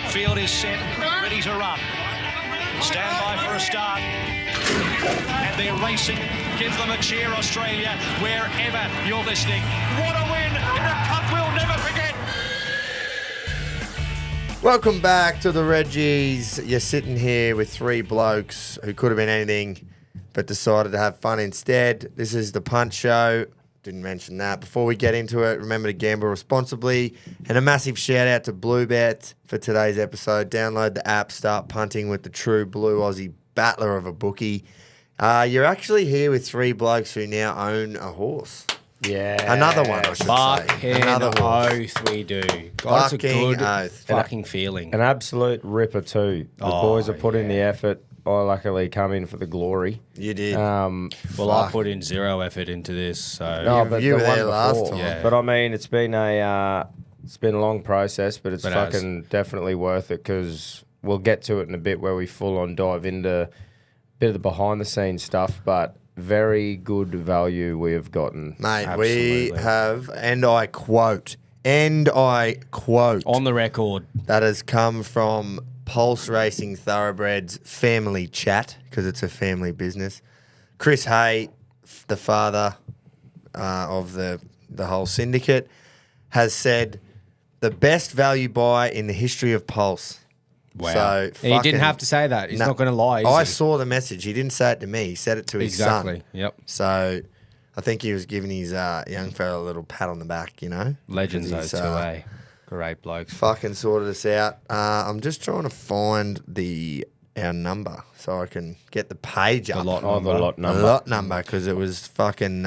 Field is set, ready to run. Stand by for a start. And they're racing. Give them a cheer, Australia, wherever you're listening. What a win in a cup we'll never forget. Welcome back to the Reggies. You're sitting here with three blokes who could have been anything but decided to have fun instead. This is the Punt Show. Didn't mention that. Before we get into it, remember to gamble responsibly. And a massive shout out to Bluebet for today's episode. Download the app, start punting with the true blue Aussie battler of a bookie. You're actually here with three blokes who now own a horse. Yeah. Another one, I should say. Another horse. Oath we do. God, it's a good oath. fucking feeling. An absolute ripper too. The boys have put in the effort. I luckily come in for the glory. You did. I put in zero effort into this. So No, but you the were one there last before. time. Yeah. But I mean, it's been a long process, but it's fucking definitely worth it because we'll get to it in a bit where we full on dive into a bit of the behind the scenes stuff. But very good value we have gotten. Mate, Absolutely. we have, and I quote, on the record. that has come from Pulse Racing Thoroughbreds family chat, because it's a family business. Chris Hay, the father of the whole syndicate, has said the best value buy in the history of Pulse. Wow. So He didn't have to say that. He's not going to lie. I Is he? saw the message. He didn't say it to me. He said it to his son. Exactly. Yep. So I think he was giving his young fella a little pat on the back, you know. Legends 'Cause those he's, two, eh? Great blokes. Fucking sorted us out. I'm just trying to find our number so I can get the page up. lot The lot A number. lot number, because it was fucking.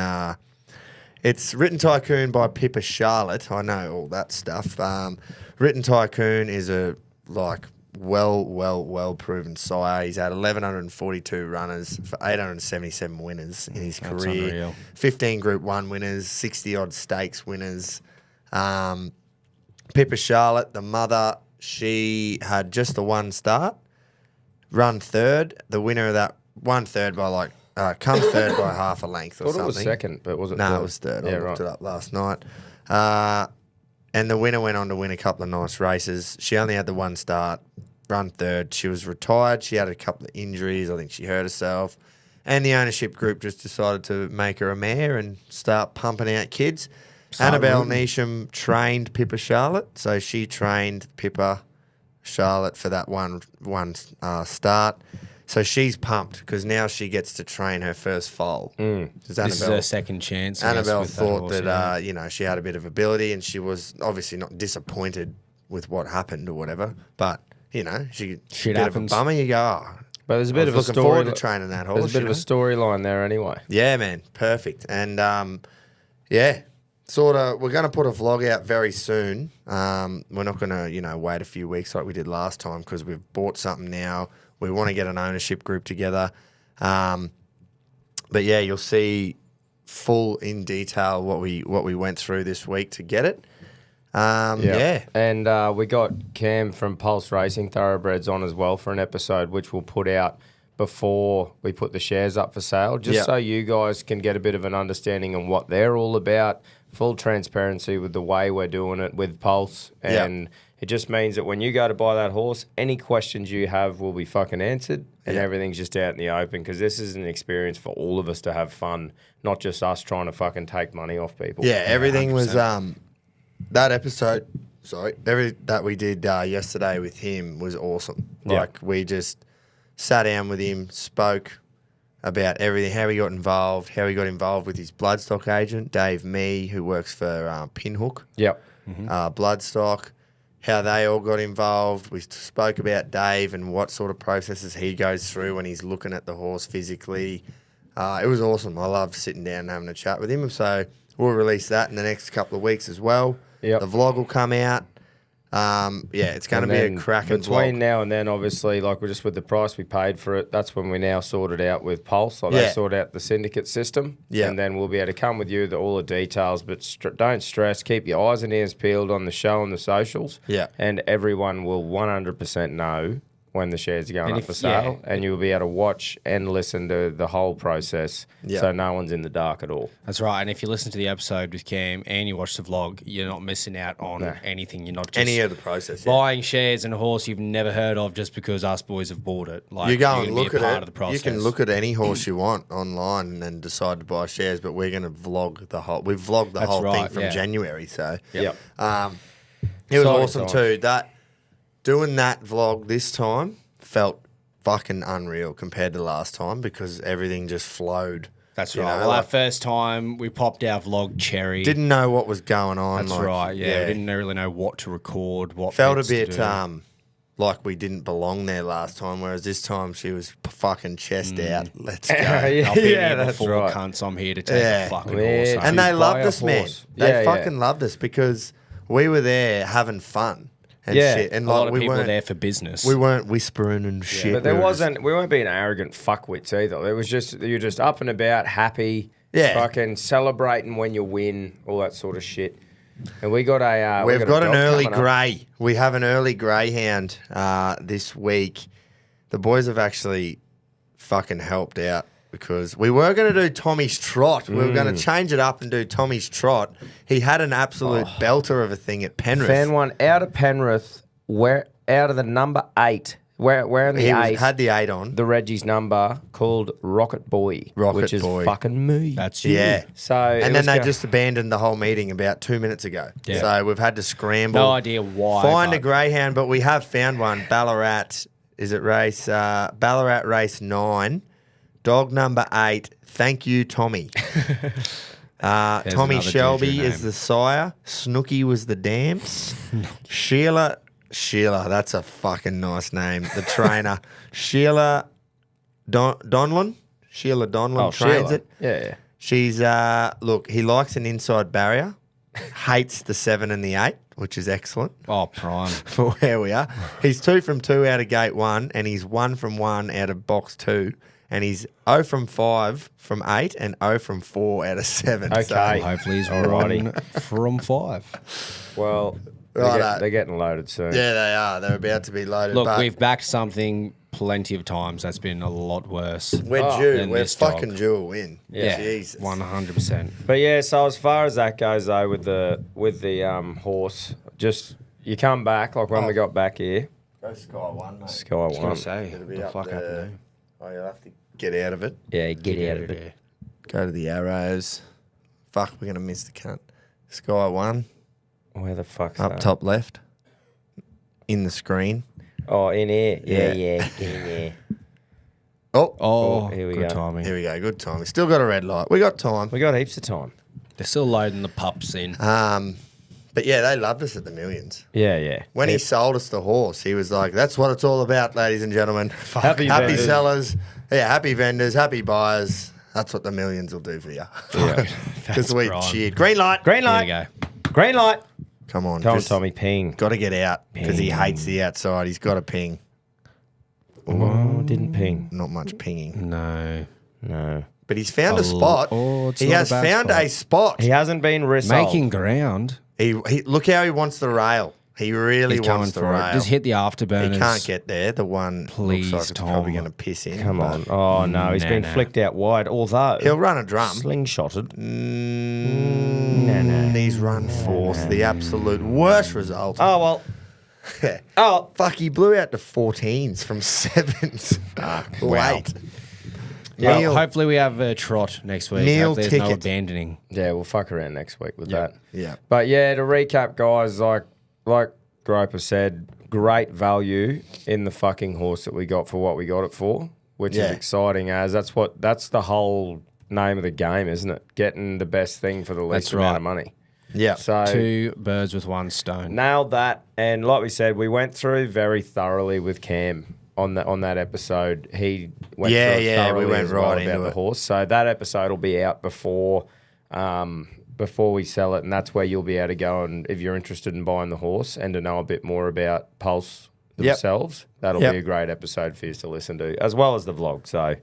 It's Written Tycoon by Pippa Charlotte. I know all that stuff. Written Tycoon is a well proven sire. He's had 1,142 runners for 877 winners in his That's career. unreal. 15 Group 1 winners, 60 odd stakes winners. Pippa Charlotte, the mother, she had just the one start, run third. The winner of that won third by come third by half a length or I thought something. it was second, but was it No, third? it was third. Yeah, I looked it up last night. And the winner went on to win a couple of nice races. She only had the one start, run third. She was retired. She had a couple of injuries. I think she hurt herself. And the ownership group just decided to make her a mare and start pumping out kids. Annabelle Neesham trained Pippa Charlotte. So she trained Pippa Charlotte for that one start. So she's pumped because now she gets to train her first foal. This is her second chance. I guess, Annabelle with thought horse, that, yeah. she had a bit of ability and she was obviously not disappointed with what happened or whatever. But, she Shit bit happens. of a bummer. You go, But there's a I bit was of a looking story. forward to training that horse. There's a bit of a storyline there anyway. Yeah, man. Perfect. And, sort of, we're going to put a vlog out very soon. We're not going to, wait a few weeks like we did last time because we've bought something now. We want to get an ownership group together. But yeah, you'll see full in detail what we went through this week to get it. Yeah. And we got Cam from Pulse Racing Thoroughbreds on as well for an episode, which we'll put out before we put the shares up for sale, just so you guys can get a bit of an understanding on what they're all about. Full transparency with the way we're doing it with Pulse. And it just means that when you go to buy that horse, any questions you have will be fucking answered and everything's just out in the open because this is an experience for all of us to have fun, not just us trying to fucking take money off people. Yeah, everything was that episode. That we did yesterday with him was awesome. We just sat down with him, spoke about everything, how he got involved with his bloodstock agent, Dave Mee, who works for Pinhook. Yep. Bloodstock, how they all got involved. We spoke about Dave and what sort of processes he goes through when he's looking at the horse physically. It was awesome. I loved sitting down and having a chat with him. So we'll release that in the next couple of weeks as well. Yep. The vlog will come out. It's going to be a cracking between vlog. now and then, obviously, we're just with the price we paid for it, that's when we now sort it out with Pulse. They sort out the syndicate system. Yeah. And then we'll be able to come with you all the details, but don't stress. Keep your eyes and ears peeled on the show and the socials. Yeah. And everyone will 100% know when the shares are going And up if- for sale, yeah. and you'll be able to watch and listen to the whole process, Yeah. so no one's in the dark at all. That's right. And if you listen to the episode with Cam and you watch the vlog, you're not missing out on anything. You're not just Any of the process. Yeah. buying shares in a horse you've never heard of just because us boys have bought it. Like You go you're and gonna be look a at part it. of the process. You can look at any horse you want online and then decide to buy shares. But we're going to vlog the whole. We've vlogged the That's whole thing right, from yeah. January. So Yep. it was Exciting awesome times. too. That doing that vlog this time felt fucking unreal compared to last time because everything just flowed. That's you right. know, Well, our like- first time we popped our vlog cherry. Didn't know what was going on. That's like, right. Yeah, we didn't really know what to record. What Felt a bits to bit do. like we didn't belong there last time, whereas this time she was fucking chest out. Let's go. I've been yeah, here that's before, right. cunts. I'm here to take Yeah. a fucking Yeah. horse. And home. And they buy loved a us, man. horse. They Yeah, yeah. fucking loved us because we were there having fun and Yeah. shit. And a lot like of we people weren't there for business. we weren't whispering and shit. But there We were just- wasn't. We weren't being arrogant fuckwits either. It was just you're just up and about, happy, Yeah. fucking celebrating when you win, all that sort of shit. And we got a. We've got an dog early coming up. grey. We have an early greyhound this week. The boys have actually fucking helped out because we were going to do Tommy's Trot. We were going to change it up and do Tommy's Trot. He had an absolute belter of a thing at Penrith. Fan one out of Penrith. Where out of the number 8. Where in the he 8? had the 8 on. The Reggies number called Rocket Boy, Rocket which is Boy. fucking me. That's you. Yeah. So And then they just abandoned the whole meeting about 2 minutes ago. Yeah. So we've had to scramble. No idea why. Find a but- greyhound, but we have found one. Ballarat. Is it race? Ballarat race 9. Dog number 8. Thank you, Tommy. Tommy another Shelby Juju is name. the sire. Snooky was the dam. Sheila, that's a fucking nice name. The trainer. Sheila Donlan. Sheila Donlan trains Sheila. it. Yeah. She's look, he likes an inside barrier, hates the 7 and the 8, which is excellent Oh, prime. for where we are. He's 2 from 2 out of gate 1, and he's 1 from 1 out of box 2, and he's 0 from 5 from 8 and 0 from 4 out of 7. Okay. So, Hopefully he's Alrighty. from 5. Well, Righto. they're getting loaded soon. yeah, they are. They're about to be loaded. Look, but we've backed something plenty of times that's been a lot worse. we're Oh, due. than We're this dog. fucking due a win. Yeah, Jesus. 100%. But yeah, so as far as that goes though, with the horse, just you come back like when we got back here. Go Sky 1, mate. Sky one. say, It'll be what the up fuck there. happened Oh, you'll have to get out of it. Yeah, get out of it. there? Go to the arrows. Fuck, we're going to miss the cunt. Sky 1, Where the fuck's up that? top left. In the screen. Oh, in here. Yeah. Yeah. In here. Oh, Oh, here we good go. timing. here we go. Good time. We still got a red light. We got time. We got heaps of time. They're still loading the pups in. But yeah, they loved us at the Millions. Yeah, yeah. When he sold us the horse, he was like, "That's what it's all about, ladies and gentlemen. Happy happy vendors. sellers, yeah, happy vendors, happy buyers. That's what the Millions will do for you." Because we prime. cheered. Green light. Green There light. you go. Green light. Come on, Come on, just Tommy. Ping. got to get out because he hates the outside. He's got to ping. Oh, didn't ping. Not much pinging, No. No. but he's found a spot. oh, it's he not a has bad found spot. a spot. He hasn't been resold. Making ground. He look how he wants the rail. He really He's coming wants the for rail. it. Just hit the afterburners. He can't get there. The one Please, looks like it's probably Tom. going to piss in. Come but on. Oh, no. He's been Nah. flicked out wide, although He'll run a drum. slingshotted. He's run fourth. The absolute worst result. Oh, well. Oh, fuck. He blew out to 14s from 7s. Late. Well, Neil, hopefully we have a trot next week. Neil Hope there's no Ticket. abandoning. Yeah, we'll fuck around next week with that. yeah. But yeah, to recap, guys, like Groper said, great value in the fucking horse that we got for what we got it for, which Yeah. is exciting as that's the whole name of the game, isn't it? Getting the best thing for the least That's amount right. of money. Yeah. So 2 birds with 1 stone. nailed that. And like we said, we went through very thoroughly with Cam on that episode. He went Yeah, through it yeah, we thoroughly went as well right about into the it. horse. So that episode will be out before we sell it, and that's where you'll be able to go and if you're interested in buying the horse and to know a bit more about Pulse Yep. themselves, that'll Yep. be a great episode for you to listen to, as well as the vlog. So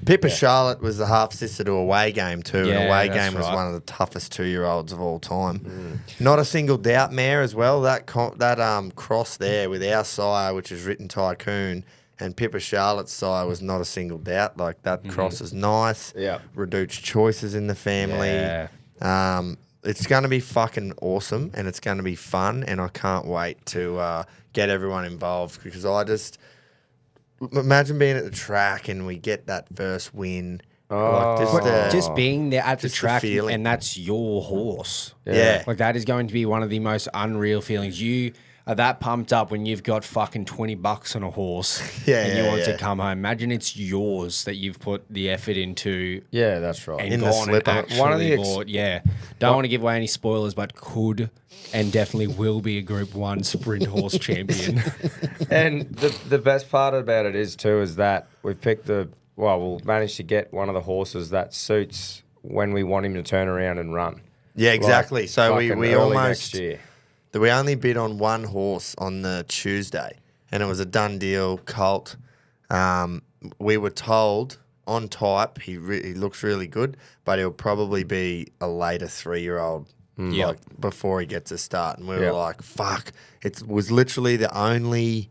Pippa Charlotte was the half sister to Away Game too. Yeah, and Away that's Game was right. one of the toughest 2-year-olds of all time. Not a single doubt mare as well. That cross there with our sire, which is Written Tycoon, and Pippa Charlotte's sire was not a single doubt. Like that cross is nice. Yeah. Reduced choices in the family. Yeah. It's going to be fucking awesome and it's going to be fun, and I can't wait to get everyone involved because I just. Imagine being at the track and we get that first win. Just being there at the just the track feeling. and that's your horse. Yeah. Like that is going to be one of the most unreal feelings. You are that pumped up when you've got fucking $20 on a horse and you want to come home. Imagine it's yours that you've put the effort into. Yeah, that's right. And In the gone and slipper. actually One of the bought. Yeah. Don't want to give away any spoilers, but could and definitely will be a Group 1 sprint horse champion. And the best part about it is that we've picked we'll manage to get one of the horses that suits when we want him to turn around and run. Yeah, exactly. Like So we fucking early almost next year. we only bid on one horse on the Tuesday, and it was a done deal. Colt. We were told on type he looks really good, but he'll probably be a later 3-year-old. Yep. Like before he gets a start, and we were Yep. like, "Fuck!" It was literally the only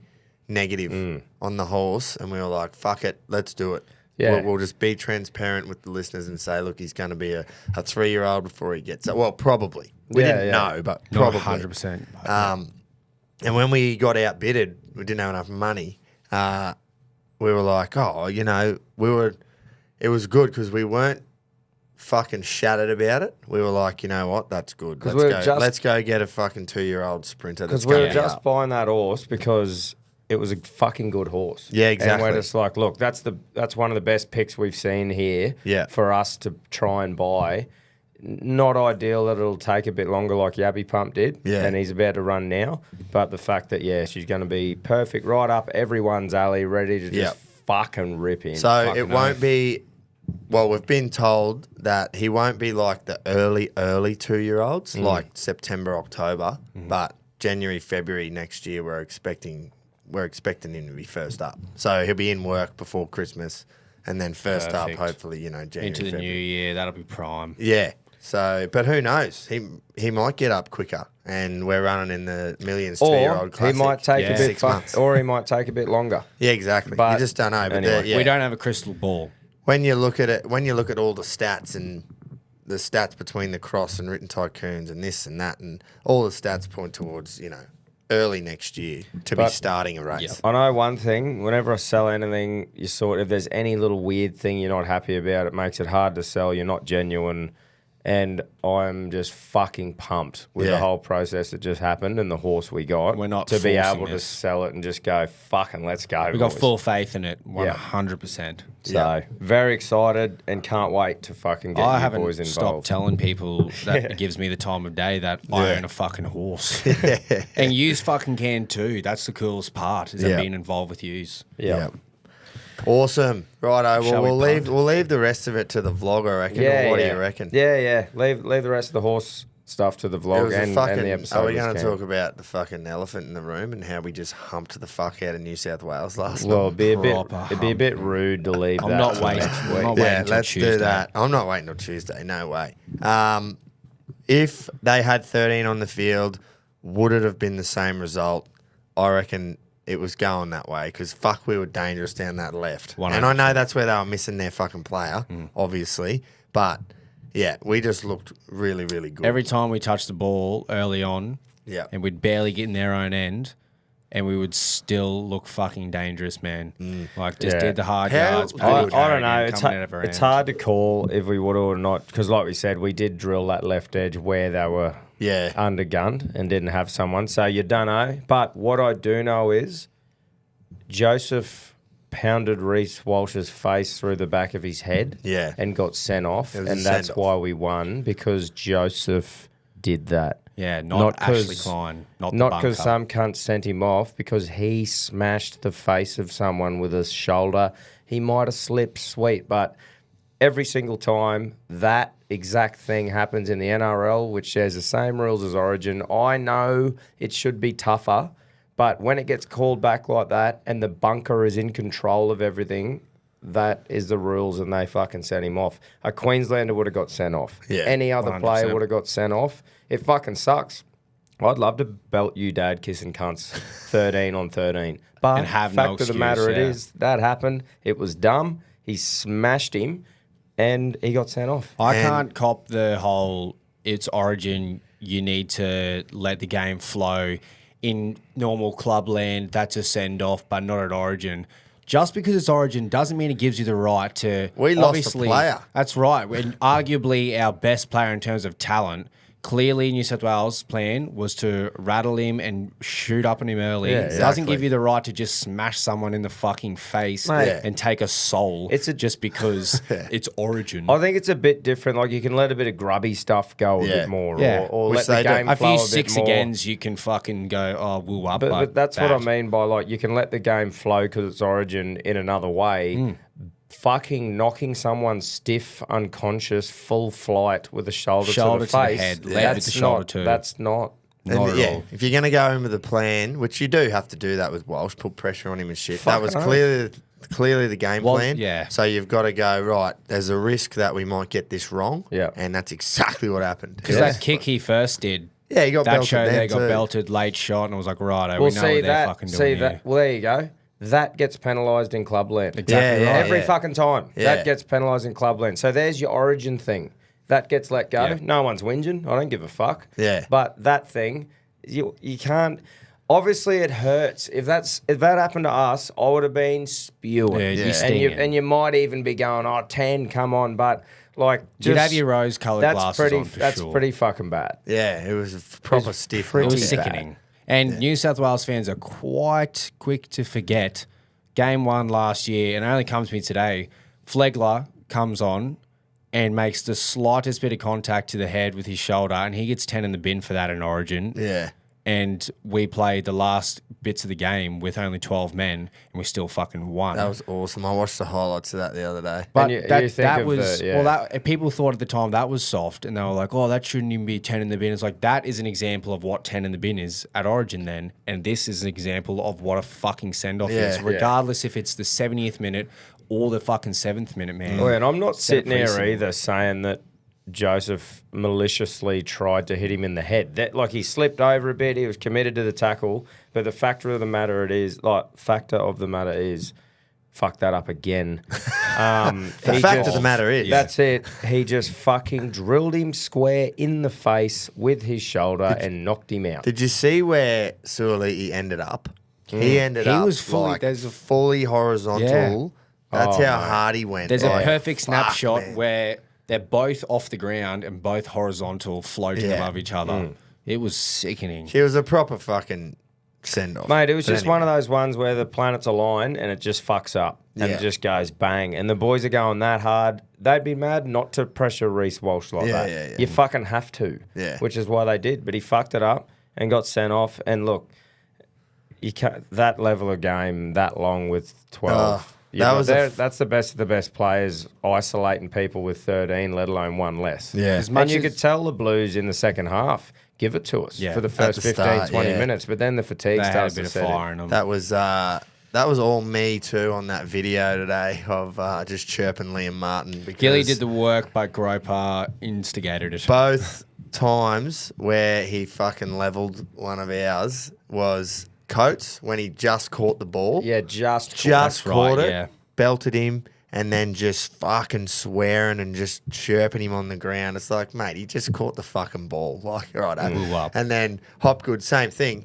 negative on the horse, and we were like, "Fuck it, let's do it." Yeah. We'll just be transparent with the listeners and say, "Look, he's going to be a 3-year-old before he gets it." Well, probably. We Yeah, didn't yeah. know, but Not probably. 100%. And when we got outbidded, we didn't have enough money. We were like, it was good because we weren't fucking shattered about it. We were like, you know what, that's good. Let's go get a fucking 2-year-old sprinter. Because we were just buying that horse because it was a fucking good horse. Yeah, exactly. And we're just like, look, that's one of the best picks we've seen here for us to try and buy. Not ideal that it'll take a bit longer like Yabby Pump did. Yeah. And he's about to run now. But the fact that, she's going to be perfect right up everyone's alley, ready to just fucking rip in. So it won't be... Well, we've been told that he won't be like the early 2-year-olds, like September, October, but January, February next year, we're expecting him to be first up. So he'll be in work before Christmas, and then first Perfect. up, hopefully, January, Into the February. new year, that'll be prime. Yeah. So, but who knows? He might get up quicker, and we're running in the millions 2-year-old Or he classic. might take a bit 6 months. or he might take a bit longer. Yeah, exactly. But you just don't know. But anyway. We don't have a crystal ball. when you look at it, when you look at all the stats and the stats between the cross and Written Tycoons and this and that, and all the stats point towards, early next year to be starting a race. I know one thing, whenever I sell anything, if there's any little weird thing you're not happy about, it makes it hard to sell. You're not genuine. And I'm just fucking pumped with the whole process that just happened and the horse we got. We're not to be forcing able to this. sell it and just go, fucking let's go. We've got boys. full faith in it, 100%. So, very excited and can't wait to fucking get I you haven't boys stopped involved. telling people that it gives me the time of day that I own a fucking horse. And yous fucking can too. That's the coolest part, is being involved with yous. Yeah. Awesome. Righto. Shall Well, we we'll leave the rest of it to the vlog, I reckon. Yeah, Or what yeah. do you reckon? Yeah. Leave the rest of the horse stuff to the It vlog was and the episode. Are we going was to Cam. talk about the fucking elephant in the room and how we just humped the fuck out of New South Wales last Well, night? it'd be a bit rude to leave I'm that. not to waiting. next I'm week. not waiting Yeah, until let's Tuesday. do that. I'm not waiting till Tuesday. No way. If they had 13 on the field, would it have been the same result? I reckon it was going that way because fuck, we were dangerous down that left. 100%. And I know that's where they were missing their fucking player, obviously. But yeah, we just looked really, really good. Every time we touched the ball early on, Yeah. and we'd barely get in their own end, and we would still look fucking dangerous, man. Like, just Yeah. did the hard How- yards. I- pretty I don't carried know. in, It's, coming out of our it's end. hard to call if we would or not because, like we said, we did drill that left edge where they were Yeah. undergunned and didn't have someone. So you don't know. But what I do know is Joseph pounded Reece Walsh's face through the back of his head Yeah. and got sent off. It was a And that's send-off. why we won because Joseph did that. Yeah, not Ashley 'cause- Klein. Not Not because because some cunt sent him off, because he smashed the face of someone with his shoulder. He might have slipped, sweet, but every single time that exact thing happens in the NRL, which shares the same rules as Origin, I know it should be tougher, but when it gets called back like that and the bunker is in control of everything, that is the rules and they fucking sent him off. A Queenslander would have got sent off. Yeah, Any other 100%. player would have got sent off. It fucking sucks. I'd love to belt you dad kissing cunts 13 on 13. But And have fact no of the excuse, matter it yeah. is, that happened. It was dumb. He smashed him and he got sent off. I can't cop the whole it's Origin, you need to let the game flow. In normal club land, that's a send-off, but not at Origin. Just because it's Origin doesn't mean it gives you the right to... We lost a obviously, player. That's right. And arguably our best player in terms of talent. Clearly, New South Wales' plan was to rattle him and shoot up on him early. Yeah, It doesn't exactly. give you the right to just smash someone in the fucking face Mate. and take a soul just because it's Origin. I think it's a bit different. Like, you can let a bit of grubby stuff go a Yeah. bit more. Yeah. Or Which let the they do. game A flow few a bit six more. agains, you can fucking go, oh, we'll up. But that's what I that. mean by, like, you can let the game flow because it's Origin in another way. Fucking knocking someone stiff, unconscious, full flight with a shoulder Shoulder to to the the face. head, lead that's with the shoulder not, too. That's not. Not And at all. if you're going to go in with a plan, which you do have to do that with Walsh, put pressure on him and shit. That was Fucking oath. clearly the game Well, plan. yeah. So you've got to go, right, there's a risk that we might get this wrong. Yeah. And that's exactly what happened. Because that kick he first did, Yeah, he got that belted show then there got too. belted, late shot, and I was like, right, Well, we know see what they're that. fucking See doing that. here. Well, there you go. That gets penalised in clubland. Exactly Yeah, right. Every fucking time. Yeah. That gets penalised in clubland. So there's your Origin thing. That gets let go. Yeah. No one's whinging. I don't give a fuck. Yeah. But that thing, you can't. Obviously, it hurts. If that happened to us, I would have been spewing. Yeah, you'd be Yeah. stinging. And you might even be going, oh, 10, come on. But like, You'd just, have your rose-coloured that's glasses pretty. on for That's sure. pretty fucking bad. Yeah, it was a proper stiff. It was knock. sickening. And New South Wales fans are quite quick to forget game one last year, and it only comes to me today. Flegler comes on and makes the slightest bit of contact to the head with his shoulder, and he gets 10 in the bin for that in Origin. Yeah. And we played the last bits of the game with only 12 men, and we still fucking won. That was awesome. I watched the highlights of that the other day. But And you that think of was the- yeah. well. That people thought at the time that was soft, and they were like, "Oh, that shouldn't even be 10 in the bin." It's like that is an example of what 10 in the bin is at Origin then, and this is an example of what a fucking send off Yeah, is, yeah. regardless if it's the 70th minute or the fucking 7th minute, man. Well, and I'm not Set a sitting here precedent. either saying that Joseph maliciously tried to hit him in the head. That like he slipped over a bit, he was committed to the tackle. But the factor of the matter is, fuck that up again. The fact of the matter is, That's it. He just fucking drilled him square in the face with his shoulder and knocked him out. did you see where Suoliti ended up? He ended He up was fully- like there's a- fully horizontal. That's Oh, how mate. hard he went. There's Like, a perfect fuck, snapshot man. where they're both off the ground and both horizontal, floating Yeah. above each other. It was sickening. It was a proper fucking send off. Mate, it was just one of those ones where the planets align and it just fucks up and Yeah. it just goes bang. And the boys are going that hard. They'd be mad not to pressure Reece Walsh like Yeah, that. yeah, yeah. You fucking have to. Yeah. Which is why they did. But he fucked it up and got sent off. And look, you can't, that level of game that long with 12. That's the best of the best players isolating people with 13, let alone one less. Yeah. As And much you as- could tell the Blues in the second half, give it to us Yeah. for the At first the 15, start, 20 yeah. minutes. But then the fatigue They had a starts bit to of set in. fire in them. That was all me too on that video today of just chirping Liam Martin because Gilly did the work, but Groper instigated it. both times where he fucking leveled one of ours was Coates when he just caught the ball. Yeah, just Just right, caught it, yeah. belted him, and then just fucking swearing and just chirping him on the ground. It's like, mate, he just caught the fucking ball. Like, right. Blew up. And then Hopgood, same thing.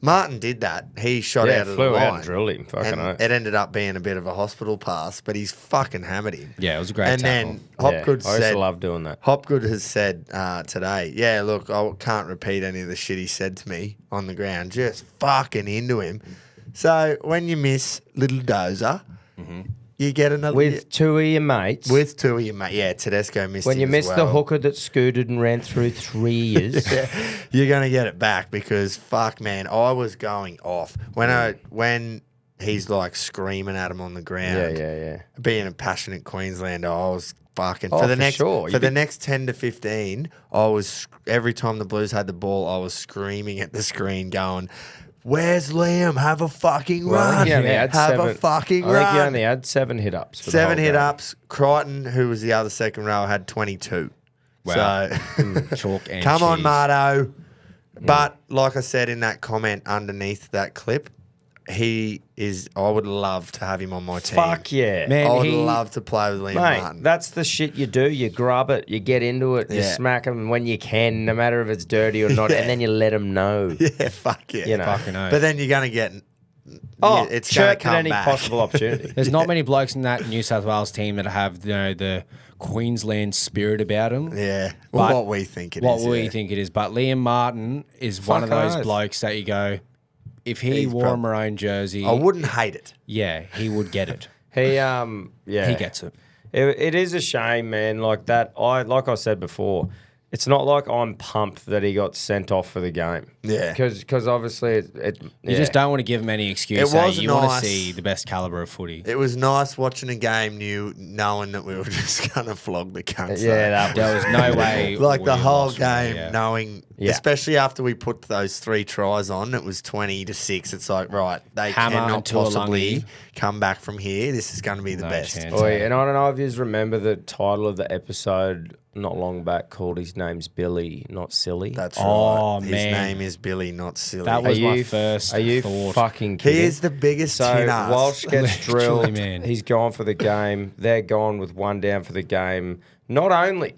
Martin did that. He shot Yeah, out of the flew line. out and drilled him. Fucking And oath. it ended up being a bit of a hospital pass, but he's fucking hammered him. Yeah, it was a great And tackle. then Hopgood I used said, to love doing that. Hopgood has said today, yeah, look, I can't repeat any of the shit he said to me on the ground. Just fucking into him. So when you miss little dozer, you get another With two of your mates. with two of your mate. Yeah, Tedesco missed when him you as miss the well. hooker that scooted and ran through 3 years. You're gonna get it back because fuck, man, I was going off when he's like screaming at him on the ground. Yeah. Being a passionate Queenslander, I was fucking Oh, for the for next sure. for the next 10 to 15. I was every time the Blues had the ball, I was screaming at the screen, going, Where's Liam? Have a fucking Well, I run. think he only had Have seven. a fucking I think he run. only had 7 hit ups. For the 7 whole hit game. ups. Crichton, who was the other second row, had 22. Wow. So Chalk and come on, cheese. Marto. But like I said in that comment underneath that clip, I would love to have him on my team. Fuck yeah. Man, I would he- love to play with Liam Mate, Martin. that's the shit you do. You grub it, you get into it, you Yeah. smack them when you can, no matter if it's dirty or not, Yeah. and then you let them know. Yeah, fuck yeah. You know. Fucking oath. But then you're going to get... Oh, it's going to chirp at come any back. possible opportunity. There's not many blokes in that New South Wales team that have the Queensland spirit about them. Yeah. Well, But what we think it is. What we yeah. think it is. But Liam Martin is one of Fuck those oath. blokes that you go, if he He's wore a prob- maroon jersey, I wouldn't hate it. yeah, he would get it. Yeah. He gets it. It is a shame, man. Like that. Like I said before, it's not like I'm pumped that he got sent off for the game. Yeah. Because obviously You just don't want to give him any excuse. It was You want nice. to see the best caliber of footy. It was nice watching a game knowing that we were just going to flog the cunts. Yeah, though. that There was no way. Like we the whole lost from there, game, yeah. knowing, Yeah. especially after we put those 3 tries on, it was 20-6. It's like, right, they Hammer cannot and possibly Tuolangi. come back from here. This is going to be the No best. chance. Oi, and I don't know if you remember the title of the episode not long back called His Name's Billy, Not Silly. That's Oh, right. His man. name is Billy, not silly. That was Are my you first Are you thought. fucking kidding? he is the biggest So tin ass. Walsh gets Literally, drilled. man. He's gone for the game. They're gone with 1 down for the game. Not only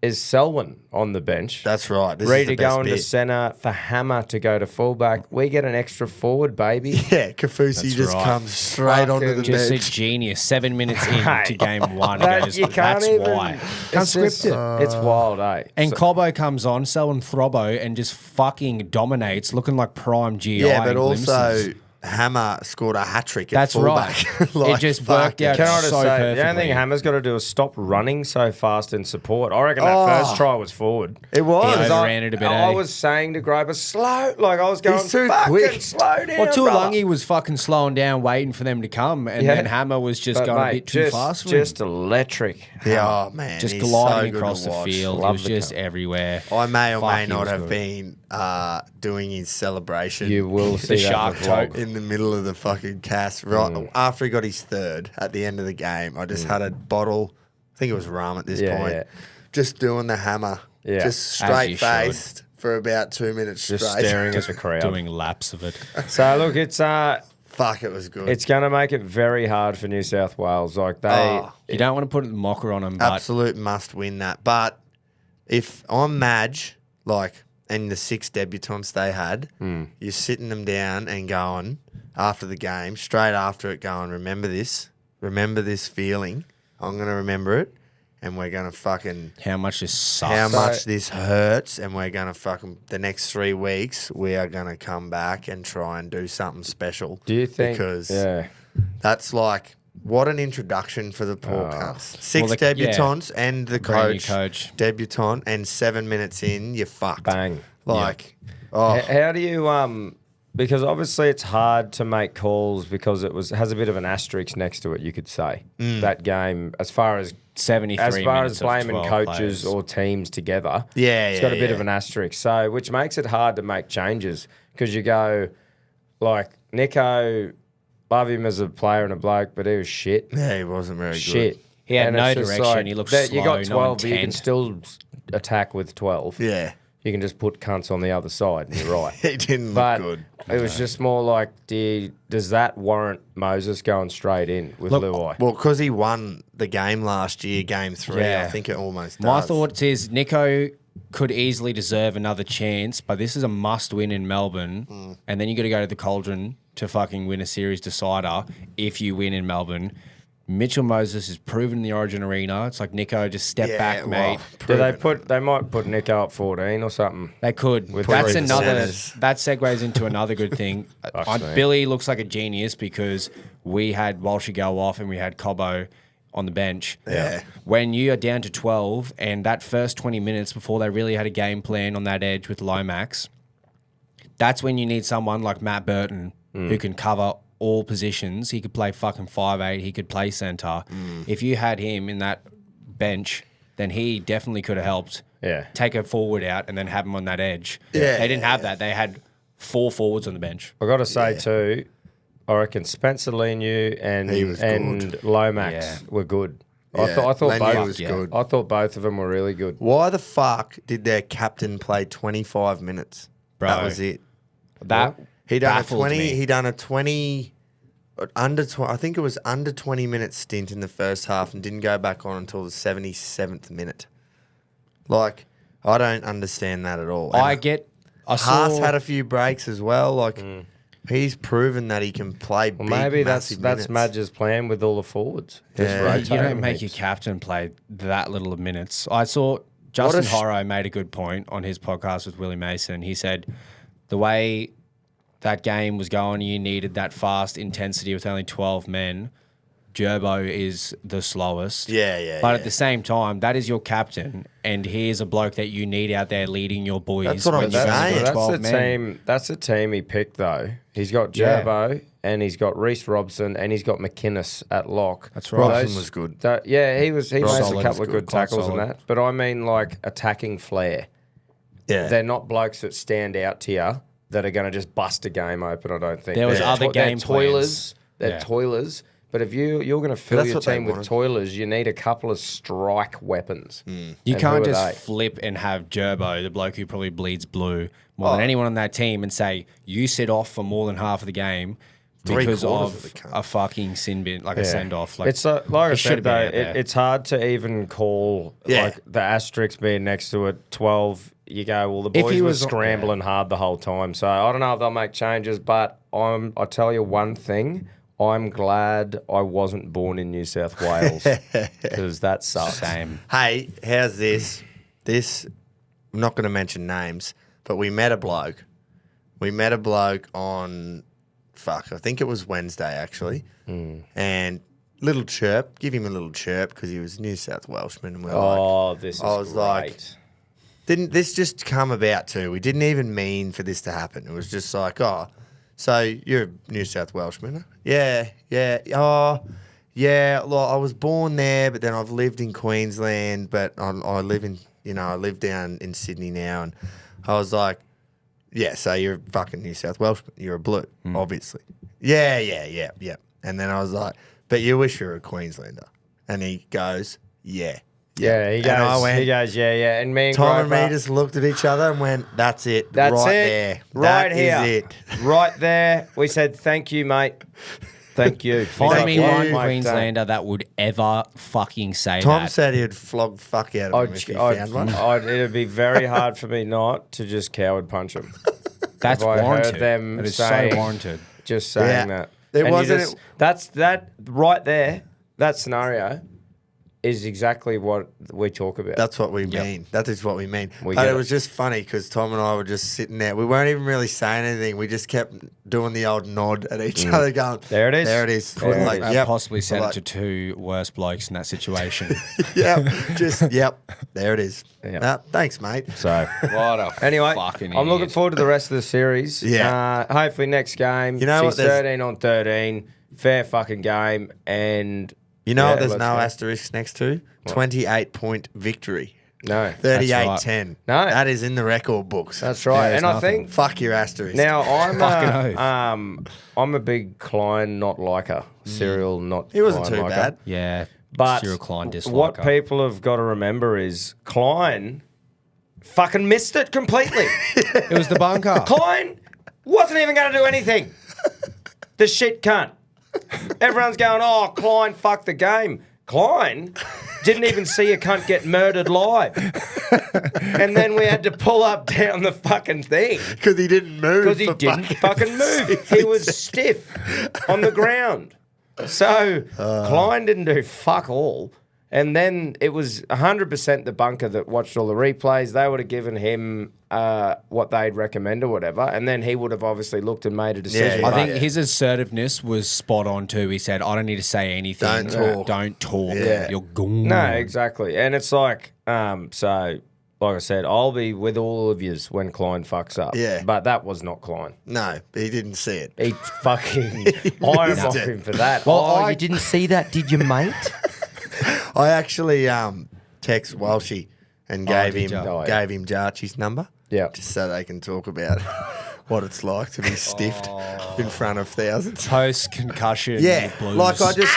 is Selwyn on the bench, That's right. This ready is the to go best into bit. centre, for Hammer to go to fullback. We get an extra forward, baby. Yeah, Kafusi That's just right. comes straight onto the Fucking Just a bench. genius. 7 minutes Hey. into game one, That- goes, you can't that's even. why. It's Can't script just- it. It's wild, eh? And So- Cobbo comes on, Selwyn Throbbo, and just fucking dominates, looking like prime GI. Yeah, but in also glimpses. Hammer scored a hat trick. That's right. It just worked out Can I just so say, the perfectly. only thing Hammer's got to do is stop running so fast in support. I reckon that Oh. first try was forward. It was. He Because overran it a bit, I eh? was saying to Groper, slow. Like, I was going, He's too fucking quick. slow down, Well, brother. Tuolangi was fucking slowing down, waiting for them to come, and Yeah. then Hammer was just But, going a mate, bit too just, fast for just him. electric. Yeah, oh, man. Just he's gliding so good across to the watch. field. Love He was the just cunt. everywhere. I may or Fuck, may he not was have good. been doing his celebration You will see The that shark in the vlog. tote. in the middle of the fucking cast. Right after he got his third at the end of the game, I just had a bottle. I think it was rum at this Yeah, point. yeah. Just doing the Hammer. Yeah. Just As you straight faced for about 2 minutes Just straight. staring at the crowd. Doing laps of it. So, look, it's Fuck, it was good. going to make it very hard for New South Wales. Like, they... Oh. You don't want to put the mocker on him, but Absolute must win that. But if I'm Madge, like, and the 6 debutants they had, you're sitting them down and going after the game, straight after it, going, remember this feeling. I'm going to remember it, and we're going to fucking how much this sucks. how much this hurts, and we're going to fucking the next 3 weeks we are going to come back and try and do something special. Do you think... Because Yeah. that's like what an introduction for the poor cunts. 6 Well, debutants and the Brand new coach, coach. debutant, and 7 minutes in, you're fucked. Bang. Like, oh, How do you because obviously it's hard to make calls because has a bit of an asterisk next to it, you could say. That game, as far as 73 minutes of blaming 12 coaches players. or teams together, Yeah, it's yeah, got a bit yeah. of an asterisk. So, which makes it hard to make changes because you go, like, Nico, love him as a player and a bloke, but he was shit. yeah, he wasn't very Shit. good. He had And no it's just direction. He looked You got slow, no 12, but you can intent. still attack with 12. Yeah, You can just put cunts on the other side and you're right. he didn't But look good. it was just more like, does that warrant Moses going straight in with Look, Luai? Well, because he won the game last year, game 3, Yeah. I think it almost does. My thoughts is Nico could easily deserve another chance, but this is a must win in Melbourne. And then you got to go to the Cauldron to fucking win a series decider if you win in Melbourne. Mitchell Moses is proven in the Origin arena. It's like Nico, just step Yeah, back, well, mate. Do they proven. they might put Nico up 14 or something? They could. With That's three another. percenters. That segues into another good thing. me. Billy looks like a genius because we had Walshy go off and we had Cobbo on the bench. Yeah. When you are down to 12 and that first 20 minutes before they really had a game plan on that edge with Lomax, that's when you need someone like Matt Burton who can cover all positions. He could play fucking 5'8". He could play centre. If you had him in that bench, then he definitely could have helped. Yeah. Take a forward out and then have him on that edge. Yeah, They didn't have that. They had 4 forwards on the bench. I got to say too, I reckon Spencer Leniu and Lomax were good. I thought Leniu both was good. I thought both of them were really good. Why the fuck did their captain play 25 minutes? Bro. That was it. That He done a baffled 20. me. He done a 20. I think it was under 20 minute stint in the first half and didn't go back on until the 77th minute. Like, I don't understand that at all. I And get. I Haas saw. had a few breaks as well. Like, he's proven that he can play Well, big, maybe that's massive minutes. Madge's plan with all the forwards. Just Yeah. rotate You don't them make heaps. your captain play that little of minutes. I saw Justin sh- Horro made a good point on his podcast with Willie Mason. He said the way that game was going, you needed that fast intensity with only 12 men. Gerbo is the slowest. Yeah. But at the same time, that is your captain, and he is a bloke that you need out there leading your boys. That's what I'm when you've only saying. got That's 12 the men. team. That's the team he picked though. He's got Yeah. Gerbo and he's got Reece Robson and he's got McInnes at lock. That's right. Robson was good. He made a Solid. couple of good Quite tackles and solid. that. But I mean, like attacking flair. Yeah. They're not blokes that stand out to you that are going to just bust a game open. I don't think There was other game They're toilers. plans. They're Yeah. toilers. But if you're going to fill that's your what they team with wanted. toilers, you need a couple of strike weapons. You And who can't are just they? flip and have Gerbo, the bloke who probably bleeds blue more Oh. than anyone on that team, and say you sit off for more than half of the game because Three-quarters of of the cunt. a fucking sin bin, like a send off. Like It's like I it should said have been though, out there. it's hard to even call Yeah. like the asterisk being next to it. 12, you go. Well, the If boys he were was- scrambling hard the whole time, so I don't know if they'll make changes. But I tell you one thing. I'm glad I wasn't born in New South Wales because that sucks. Same. Hey, how's this? I'm not going to mention names, but we met a bloke. We met a bloke on, I think it was Wednesday actually. And little chirp, give him a little chirp because he was New South Welshman. And we're like, Oh, this is I was great. like, didn't this just come about too? We didn't even mean for this to happen. It was just like, oh, so you're a New South Welshman? Yeah. Oh, yeah. Look, I was born there, but then I've lived in Queensland, but I live in, I live down in Sydney now. And I was like, yeah, so you're a fucking New South Welshman. You're a blue, obviously. Yeah. And then I was like, but you wish you were a Queenslander. And he goes, yeah. Yeah, he And I goes. went, He goes. Yeah. And me and Tom and Groper, me just looked at each other and went, that's it. That's right it. there. Right That here. is it. right there. We said thank you, mate. Thank you. Find Thank me you. one Like, Queenslander that would ever fucking say Tom that. said he'd flog fuck out of him if he found one. It'd be very hard for me not to just coward punch him. That's If I heard warranted. them That is saying- so warranted. Just saying Yeah. that. There And you wasn't- just- that's that right there. That scenario is exactly what we talk about. That's what we mean. That is what we mean. We But get it it. was just funny because Tom and I were just sitting there. We weren't even really saying anything. We just kept doing the old nod at each other going, There it is. There it is. There We're it like, That yep. possibly sent We're it to 2 worse blokes in that situation. Yep. Just, yep. There it is. Yep. Thanks, mate. so. What a Anyway, fucking I'm looking idiot. forward to the rest of the series. Yeah. Hopefully next game. You know she's what, there's- 13 on 13. Fair fucking game. And You know Yeah, what there's let's no go. asterisk next to? 28-point victory. no. 38-10. No. That is in the record books. That's right. There's and I nothing. think Fuck your asterisk. now Fucking I'm a big Klein not liker. Cyril not he wasn't Klein too liker. bad. Yeah. But Cyril Klein disliker. what people have got to remember is Klein fucking missed it completely. It was the bunker. Klein wasn't even going to do anything. The shit cunt. Everyone's going, oh, Klein fucked the game. Klein didn't even see a cunt get murdered live. And then we had to pull up down the fucking thing Because he didn't move. because he for didn't fucking move. He was stiff on the ground. So Klein didn't do fuck all. And then it was 100% the bunker that watched all the replays. They would have given him what they'd recommend or whatever. And then he would have obviously looked and made a decision. Yeah, I think yeah. his assertiveness was spot on too. He said, I don't need to say anything. Don't talk. Don't talk. Yeah. You're gone. No, exactly. And it's like, so, like I said, I'll be with all of yous when Klein fucks up. Yeah. But that was not Klein. No, he didn't see it. He fucking ironed off it. him for that. Well, you didn't see that, did you, mate? I actually text Walshy and gave did him ya? Oh, yeah. Jarchi's number. Yeah. Just so they can talk about it. what it's like to be stiffed in front of thousands. Post concussion. Yeah, blues. like I just,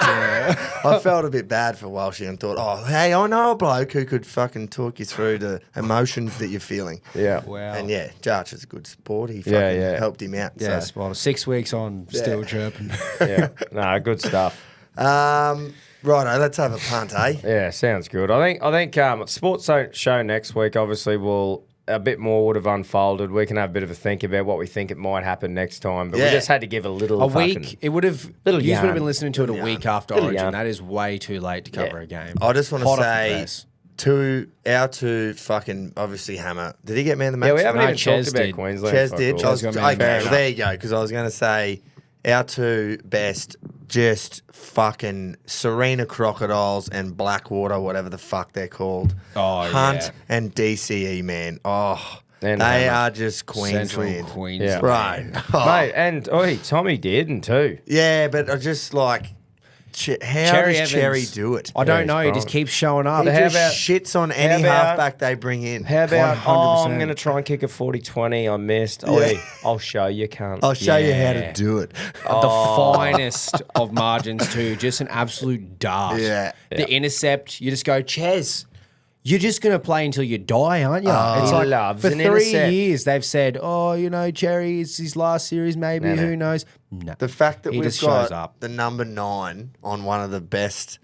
I felt a bit bad for Walshy and thought, oh, hey, I know a bloke who could fucking talk you through the emotions that you're feeling. Yeah. Wow. And yeah, Jarch is a good sport. He fucking helped him out. Yeah, So. spot on. 6 weeks on, still chirping. Yeah. No, good stuff. Righto, let's have a punt, eh? Yeah, sounds good. I think sports show next week obviously will a bit more would have unfolded. We can have a bit of a think about what we think it might happen next time, but we just had to give a little week. It would have. Little You would have yarn. been listening to it a week after Little Origin. yarn. That is way too late to cover a game. I just want to Hot off the say press. our two fucking obviously Hammer. Did he get man of the match? Yeah, we haven't No, even Ches talked about did. Queensland. Ches fuck did. all. Ches got man of the Okay, match. well, there you go. Because I was going to say our two best, just fucking Serena Crocodiles and Blackwater, whatever the fuck they're called. Oh, Hunt yeah. and DCE, man. Oh, And they Hammer. are just Central Queensland. Queensland. Right. Mate, and Tommy did too. Yeah, but I just like, how Cherry does Cherry Evans. do it? I don't he's know. He just strong. keeps showing up. He How just about- shits on any about- halfback they bring in. How about, 100%. I'm going to try and kick a 40-20. I missed. Yeah. Oi, I'll show you, cunt. I'll show you how to Yeah. do it. The finest of margins too. Just an absolute dart. Yeah. The intercept, you just go, Ches, you're just going to play until you die, aren't you? He it's loves for an 3 intercept. years they've said, oh, Cherry, it's his last series maybe, No, no. who knows? No. The fact that He we've just shows got up. the number 9 on one of the best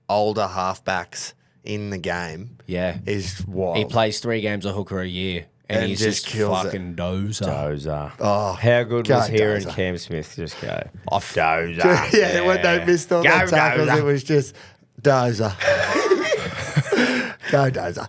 older halfbacks in the game Yeah. is wild. He plays 3 games a hooker a year. And, And he's just just kills it. fucking dozer. Dozer. Oh, How good go was hearing Dozer. Cam Smith just go? Off. Dozer. yeah, when they missed all Go, the tackles, Dozer. it was just Dozer. Go Dozer.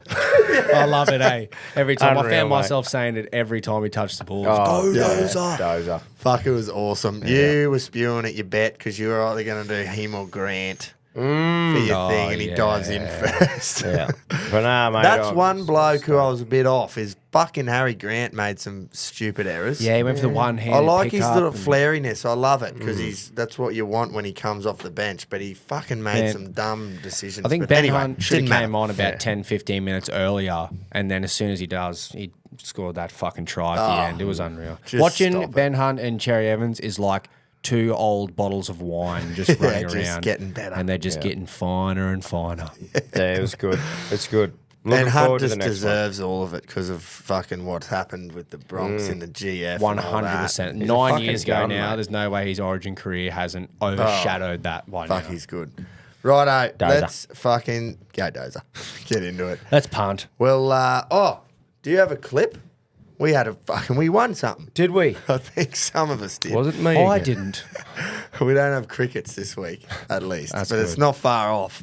I love it, eh? Every time. I Unreal, found mate. myself saying it every time he touched the ball. Oh, Go, yeah. Dozer. Dozer. Fuck, it was awesome. You were spewing at your bet because you were either going to do him or Grant for your Oh, thing, and he yeah. dives in first. Yeah. But nah, mate. That's I'm- one bloke who I was a bit off. Is fucking Harry Grant made some stupid errors. Yeah, he went for the one hand. I like his little flariness. I love it because that's what you want when he comes off the bench. But he fucking made Man. some dumb decisions. I think But Ben anyway, Hunt should have didn't came matter. on about 10, 15 minutes earlier, and then as soon as he does, he scored that fucking try at the end. It was unreal. just Watching stop it. Ben Hunt and Cherry Evans is like 2 old bottles of wine just running just around. getting better. And they're just getting finer and finer. Yeah, it was good. It's good. Looking And forward Hunt to the just next one. deserves all of it because of fucking what happened with the Bronx in the GF. and all that. 100%. He's a 9 fucking years ago gun, now, mate. there's no way his Origin career hasn't overshadowed that by Fuck, now. he's good. Righto, Dozer. let's fucking go Dozer. Get into it. Let's punt. Well, do you have a clip? We won something. Did we? I think some of us did. Was it me? I again? didn't. We don't have crickets this week, at least. That's but it's good. not far off.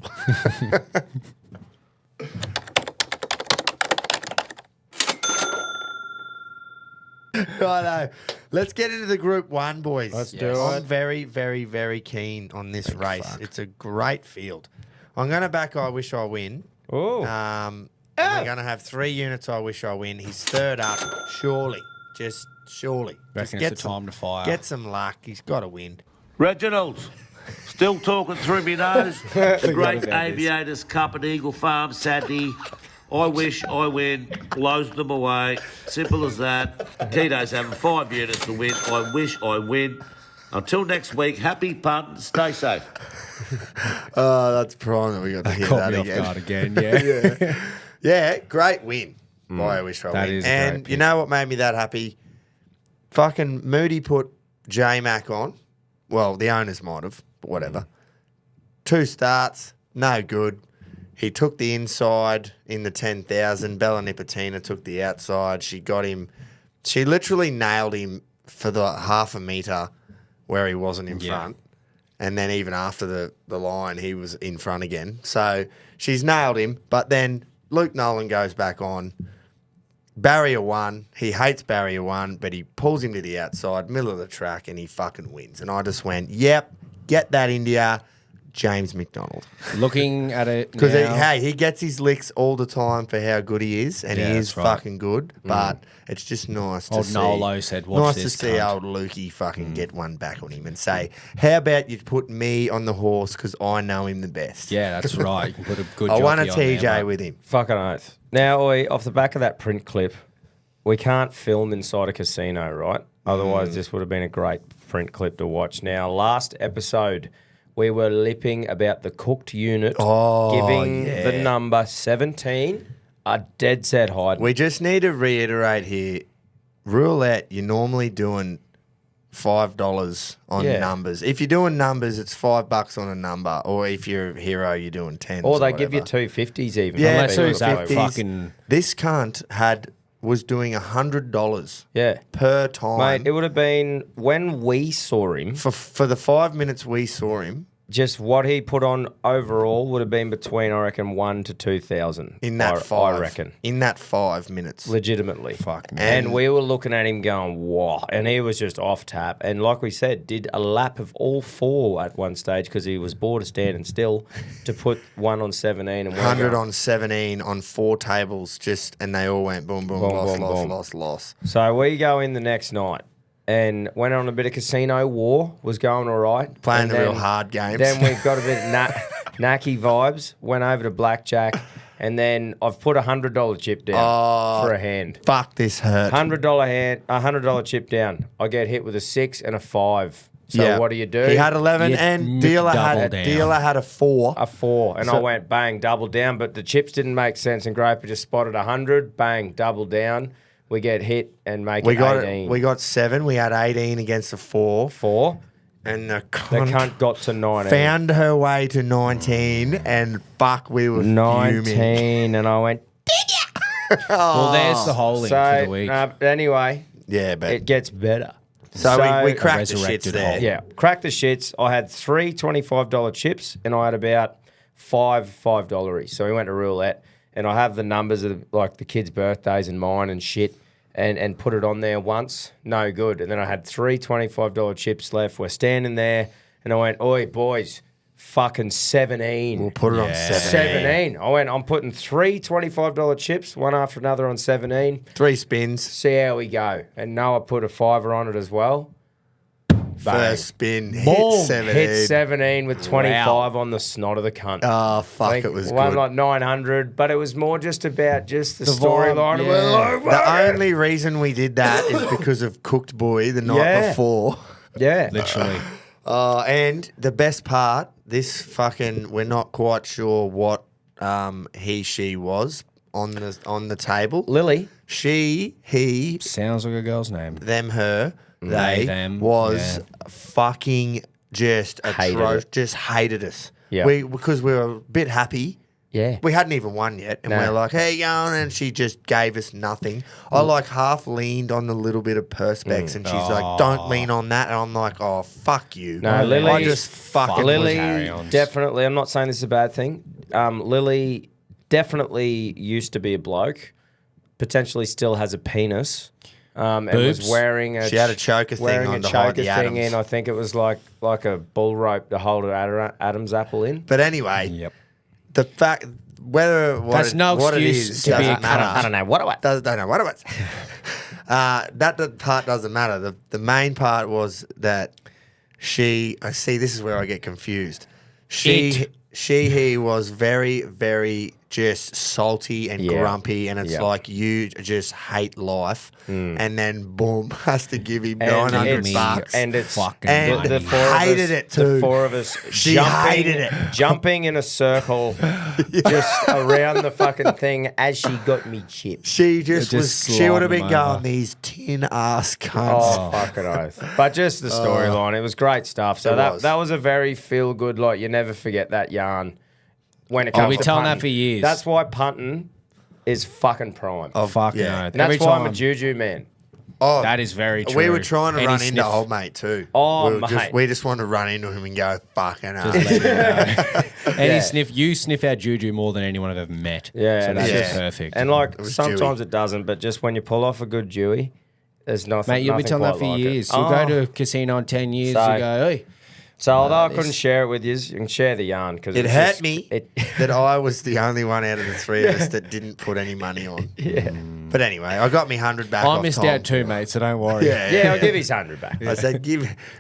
Righto. Let's get into the Group 1, boys. Let's do I'm it. very, very, very keen on this race. It's a great field. I'm going to back I Wish I Win. Oh. We're going to have 3 units I Wish I Win. He's third up, surely. Just surely. Reckon Just it's the time to fire. Get some luck. He's got to win. Reginald, still talking through me nose. The Great about this. Aviators Cup at Eagle Farm Saturday. I wish I win. Blows them away. Simple as that. Tito's having 5 units to win. I wish I win. Until next week, happy punt. Stay safe. Oh, that's prime that we got to hear Caught that me off again. guard again, yeah. Yeah, great win. Boy, I wish I That win. is a and great you pick. know what made me that happy? Fucking Moody put J-Mac on. Well, the owners might have, but whatever. 2 starts, no good. He took the inside in the 10,000. Bella Nipotina took the outside. She got him. She literally nailed him for the half a metre where he wasn't in front. And then even after the line, he was in front again. So she's nailed him. But then Luke Nolan goes back on. Barrier 1. He hates barrier 1, but he pulls him to the outside, middle of the track, and he fucking wins. And I just went, yep, get that India, James McDonald. Looking at it Because now, he gets his licks all the time for how good he is, and Yeah, he is that's right. fucking good. But it's just nice to Old see. Nolo said, "Watch nice this to see cunt." old Lukey fucking get one back on him and say, "How about you put me on the horse because I know him the best." yeah, that's right. You can put a good I won a jockey on there, TJ mate. with him. Fucking oath. Now, oi, off the back of that print clip, we can't film inside a casino, right? Otherwise, this would have been a great print clip to watch. Now, last episode, we were lipping about the cooked unit, giving the number 17 a dead set hide. We just need to reiterate here, roulette, you're normally doing $5 on numbers. If you're doing numbers, it's $5 on a number. Or if you're a hero, you're doing 10. Or they give you 250s even. Yeah, Unless it was that 250s. fucking- This cunt was doing $100 Yeah. per time. Mate, it would have been when we saw him, for the 5 minutes we saw him just what he put on overall would have been between, I reckon, 1,000 to 2,000. in that I reckon. In that 5 minutes. Legitimately. Fuck, man. And we were looking at him going, wow. And he was just off tap. And like we said, did a lap of all 4 at one stage because he was bored of standing still to put one on 17. And 100 on 17 on 4 tables, and they all went boom, boom, Boom, loss, boom, loss, boom. loss, loss. So we go in the next night and went on a bit of casino war, was going all right. Playing And the real then- hard games. Then we've got a bit knacky vibes, went over to blackjack, and then I've put $100 chip down for a hand. Fuck, this hurt. $100 chip down. I get hit with a 6 and a 5. So what do you do? He had 11 You and dealer double down. had a 4. a 4, and I went bang, double down, but the chips didn't make sense, and Groper just spotted 100, bang, double down. We get hit and make We it got 18. We got 7. We had 18 against a 4. 4. And the The cunt cunt got to 19. found her way to 19, and fuck, we were fuming. 19, and I went, Well, there's the holding for the week. but anyway, Yeah, but it gets better. so we cracked the shits resurrected there. hole. Yeah, cracked the shits. I had 3 $25 chips, and I had about 5 $5. So we went to roulette, and I have the numbers of like the kids' birthdays and mine and shit, and put it on there once. No good. And then I had 3 $25 chips left. We're standing there, and I went, "Oi, boys, fucking 17." We'll put it on 17. 17. I went, I'm putting 3 $25 chips, one after another on 17. 3 spins. See how we go. And Noah put a 5 on it as well. First spin, hit Boom. 17. Hit 17 with 25 on the snot of the cunt. Oh, fuck, Like, it was won good. like 900, but it was more just about the vibe, storyline. It was yeah. like, The only reason we did that is because of Cooked Boy the night Yeah. before. yeah. Literally. And the best part, we're not quite sure what she was on the table. Lily. She, he, Sounds like a girl's name. them, her, They, them, was yeah. fucking just Hated atrocious. it. Just hated us. Yeah. Because we were a bit happy. Yeah. We hadn't even won yet, and No. we're like, "Hey, going," and she just gave us nothing. I like half leaned on the little bit of perspex, and she's like, "Don't lean on that," and I'm like, "Oh, fuck you." No, Lily. I just fucking Lily, carry-ons. definitely. I'm not saying this is a bad thing. Lily definitely used to be a bloke. Potentially still has a penis. And was Boobs? wearing a She had a choker thing wearing on a to hide choker the thing Adams. in. I think it was like a bull rope to hold an Adam's apple in. But anyway, Yep. the fact That's no what it excuse is to be doesn't a cunt. matter. I don't know what it was. Don't know what it was. That part doesn't matter. The main part was that I see. This is where I get confused. He was very, very just salty and Yeah. grumpy, and it's Yeah. like you just hate life, and then boom, has to give him And $900, and it's Fucking And the four of hated us, it too. The 4 of us She hated it. jumping in a circle just around the fucking thing as she got me chips. She just It was. just She would have been sliding over. going these tin ass cunts. Oh, fucking oath. But just the storyline, it was great stuff. So It that was. that was a very feel good, like you never forget that yarn when it comes we've to telling that punting. for years. That's why punting is fucking prime. Oh, fucking yeah. oath. and that's Every why I'm a time. juju man. Oh, That is very true. we were trying to Any run into sniff- old mate too. Oh, we were mate. we just wanted to run into him and go fucking hell. Just let him go. Yeah. You sniff out juju more than anyone I've ever met. Yeah, so and that's it's just just- perfect. And like was sometimes dewy. it doesn't, but just when you pull off a good dewy, there's nothing. Mate, you'll be nothing telling that quite for like it. years. You'll go to a casino in 10 years, So- you go, hey. So although I couldn't this- share it with you, you can share the yarn because It hurt me that I was the only one out of the 3 of us that didn't put any money on. Yeah, But anyway, I got me 100 back. I off missed Tom. out too, mate, so don't worry. yeah, I'll give his 100 back. I said,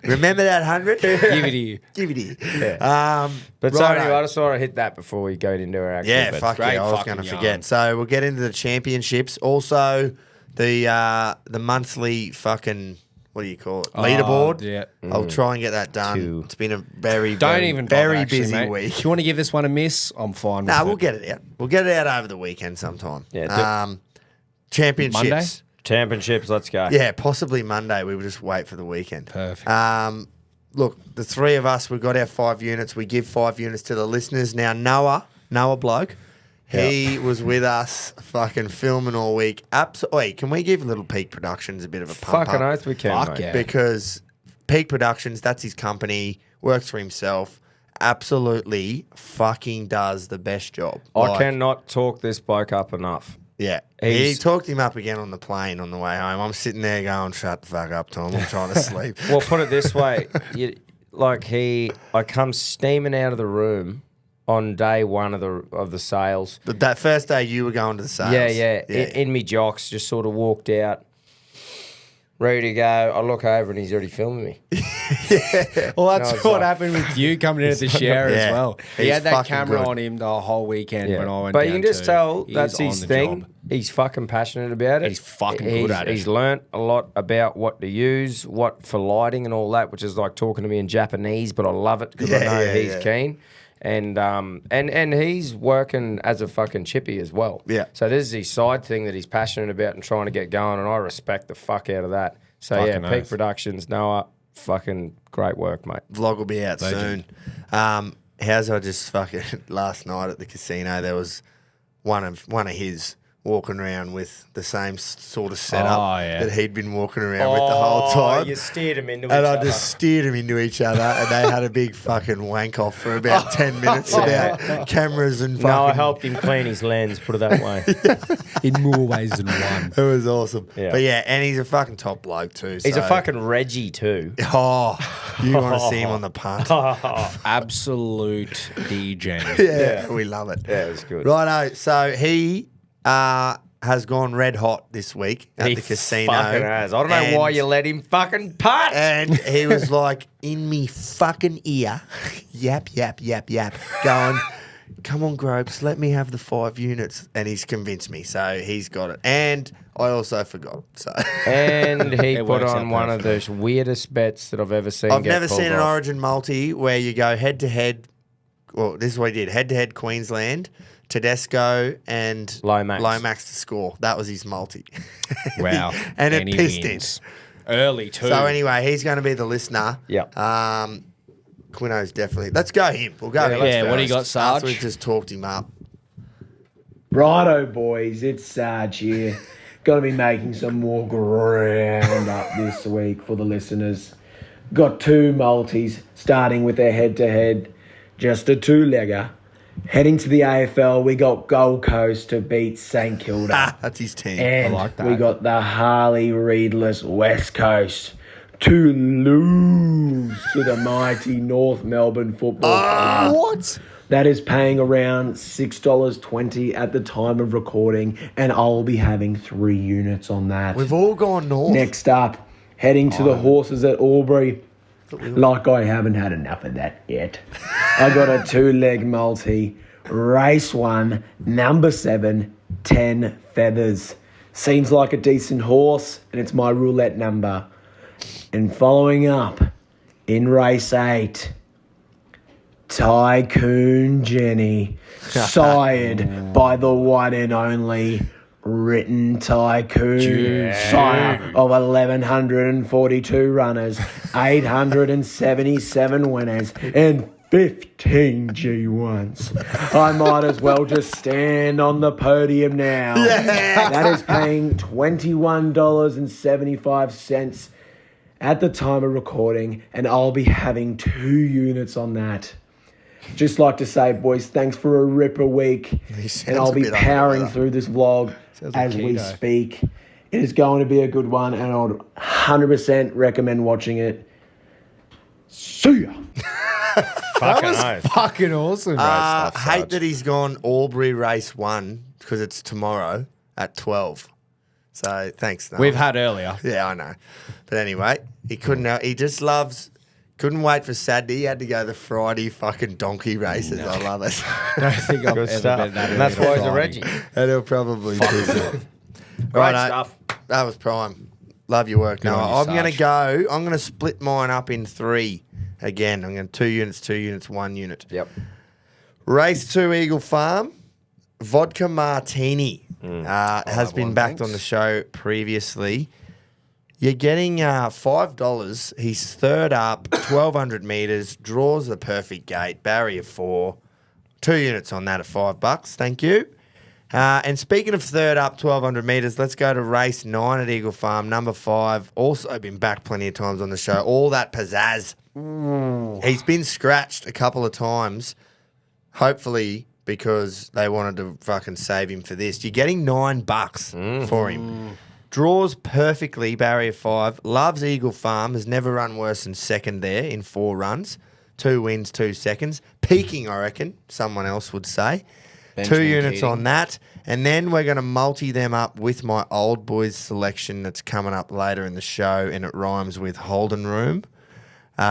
remember that 100? Give it here. Give it here. Yeah. But so righto. anyway, I just thought I'd hit that before we go into our actual Yeah, bets. fuck great yeah, I was fucking going to yarn. forget. So we'll get into the championships. Also, The monthly fucking, what do you call it? Leaderboard. Yeah. I'll try and get that done. It's been a very, Don't very, even bother, very actually, busy mate. week. If you want to give this one a miss, I'm fine with Nah, it. we'll get it out. We'll get it out over the weekend sometime. Yeah, Championships. Monday? Championships, let's go. Yeah, possibly Monday. We will just wait for the weekend. Perfect. Look, the three of us, we got our 5 units. We give 5 units to the listeners. Now, Noah bloke, he was with us fucking filming all week. Wait, can we give Little Peak Productions a bit of a pump Fucking up? oath we can, Fuck mate. yeah. Because Peak Productions, that's his company, works for himself, absolutely fucking does the best job. I cannot talk this bloke up enough. Yeah. He talked him up again on the plane on the way home. I'm sitting there going, shut the fuck up, Tom. I'm trying to sleep. Well, put it this way. I come steaming out of the room on day one of the sales. But that first day you were going to the sales. Yeah. In me jocks, just sort of walked out, ready to go. I look over and he's already filming me. Well, that's No, it's what not. happened with you coming in at the share Yeah. as well. He He's had that fucking camera good. on him the whole weekend when I went But down you can just too. tell He's that's on his the thing. job. He's fucking passionate about it. He's fucking good at it. He's learnt a lot about what to use, what for lighting and all that, which is like talking to me in Japanese, but I love it because I know he's keen. And he's working as a fucking chippy as well. Yeah. So this is his side thing that he's passionate about and trying to get going, and I respect the fuck out of that. So Fucking Peak oath. Productions, Noah, fucking great work, mate. Vlog will be out Legend. soon. How's I just fucking last night at the casino? There was one of his walking around with the same sort of setup Oh, yeah. that he'd been walking around with the whole time. You steered him into And I just steered them into each other, and they had a big fucking wank off for about 10 minutes about cameras and fucking. No, I helped him clean his lens, put it that way. in more ways than one. It was awesome. Yeah. But yeah, and he's a fucking top bloke too. He's a so- fucking Reggie too. Oh, you want to see him on the punt? Absolute degen. Yeah, we love it. Yeah, it was good. Righto. So he has gone red hot this week at He the casino. fucking has. I don't know why And- you let him fucking punt. And he was like in me fucking ear, yap, going, come on, Gropes, let me have the 5 units. And he's convinced me, so he's got it. And I also forgot. So And he It put works on out one of the weirdest bets that I've ever seen. I've get never pulled seen an off. Origin multi where you go head to head. Well, this is what he did: head to head Queensland, Tedesco, and Lomax. to score. That was his multi. Wow. and it he pissed wins. Early too. So anyway, he's going to be the listener. Yeah. Quino's definitely. Let's go him. We'll go him. yeah, first. what do you got, Sarge? After we've just talked him up. Righto, boys, it's Sarge here. Going to be making some more ground up this week for the listeners. Got 2 multis, starting with their head-to-head, just a 2-legger. Heading to the AFL, we got Gold Coast to beat St Kilda. That's his team. And like that. we got the Harley Reidless West Coast to lose to the mighty North Melbourne Football Club. What? That is paying around $6.20 at the time of recording, and I'll be having 3 units on that. We've all gone north. Next up, heading to the horses at Albury. Like I haven't had enough of that yet. I got a 2-leg multi. Race 1, number 7, 10 feathers. Seems like a decent horse, and it's my roulette number. And following up, in race 8, Tycoon Jenny, sired by the one and only Written Tycoon, sire of 1,142 runners, 877 winners, and 15 G1s. I might as well just stand on the podium now. That is paying $21.75 at the time of recording, and I'll be having 2 units on that. Just like to say, boys, thanks for a ripper week, sounds and I'll a be bit under powering the weather. through this vlog Sounds like as we keto. speak. It is going to be a good one, and I would 100% recommend watching it. See ya. Fucking oath. fucking awesome. stuff, Hate Sarge. that he's gone Albury race 1 because it's tomorrow at 12. So thanks, Noel. We've had earlier. Yeah, I know. But anyway, he couldn't. He just couldn't wait for Saturday. He had to go the Friday fucking donkey races. I love it. I don't think I've Good ever stuff. been that And that's early why on he's a Friday. Reggie. And he'll probably piss it. Great Righto. stuff. That was prime. Love your work. No, on you, I'm going to split mine up in 3 again. I'm going to 2 units, 1 unit. Yep. Race 2 Eagle Farm. Vodka Martini has been backed on the show previously. You're getting $5. He's third up, 1,200 metres, draws the perfect gate, barrier 4. 2 units on that at $5. Thank you. And speaking of third up, 1,200 metres, let's go to race 9 at Eagle Farm, number 5. Also been back plenty of times on the show. All that pizzazz. He's been scratched a couple of times, hopefully because they wanted to fucking save him for this. You're getting $9 for him. Draws perfectly, barrier 5. Loves Eagle Farm. Has never run worse than second there in 4 runs. 2 wins, 2 seconds. Peaking, I reckon, someone else would say. Benjamin 2 units Keating. on that. And then we're going to multi them up with my old boys selection that's coming up later in the show, and it rhymes with Holden Room. So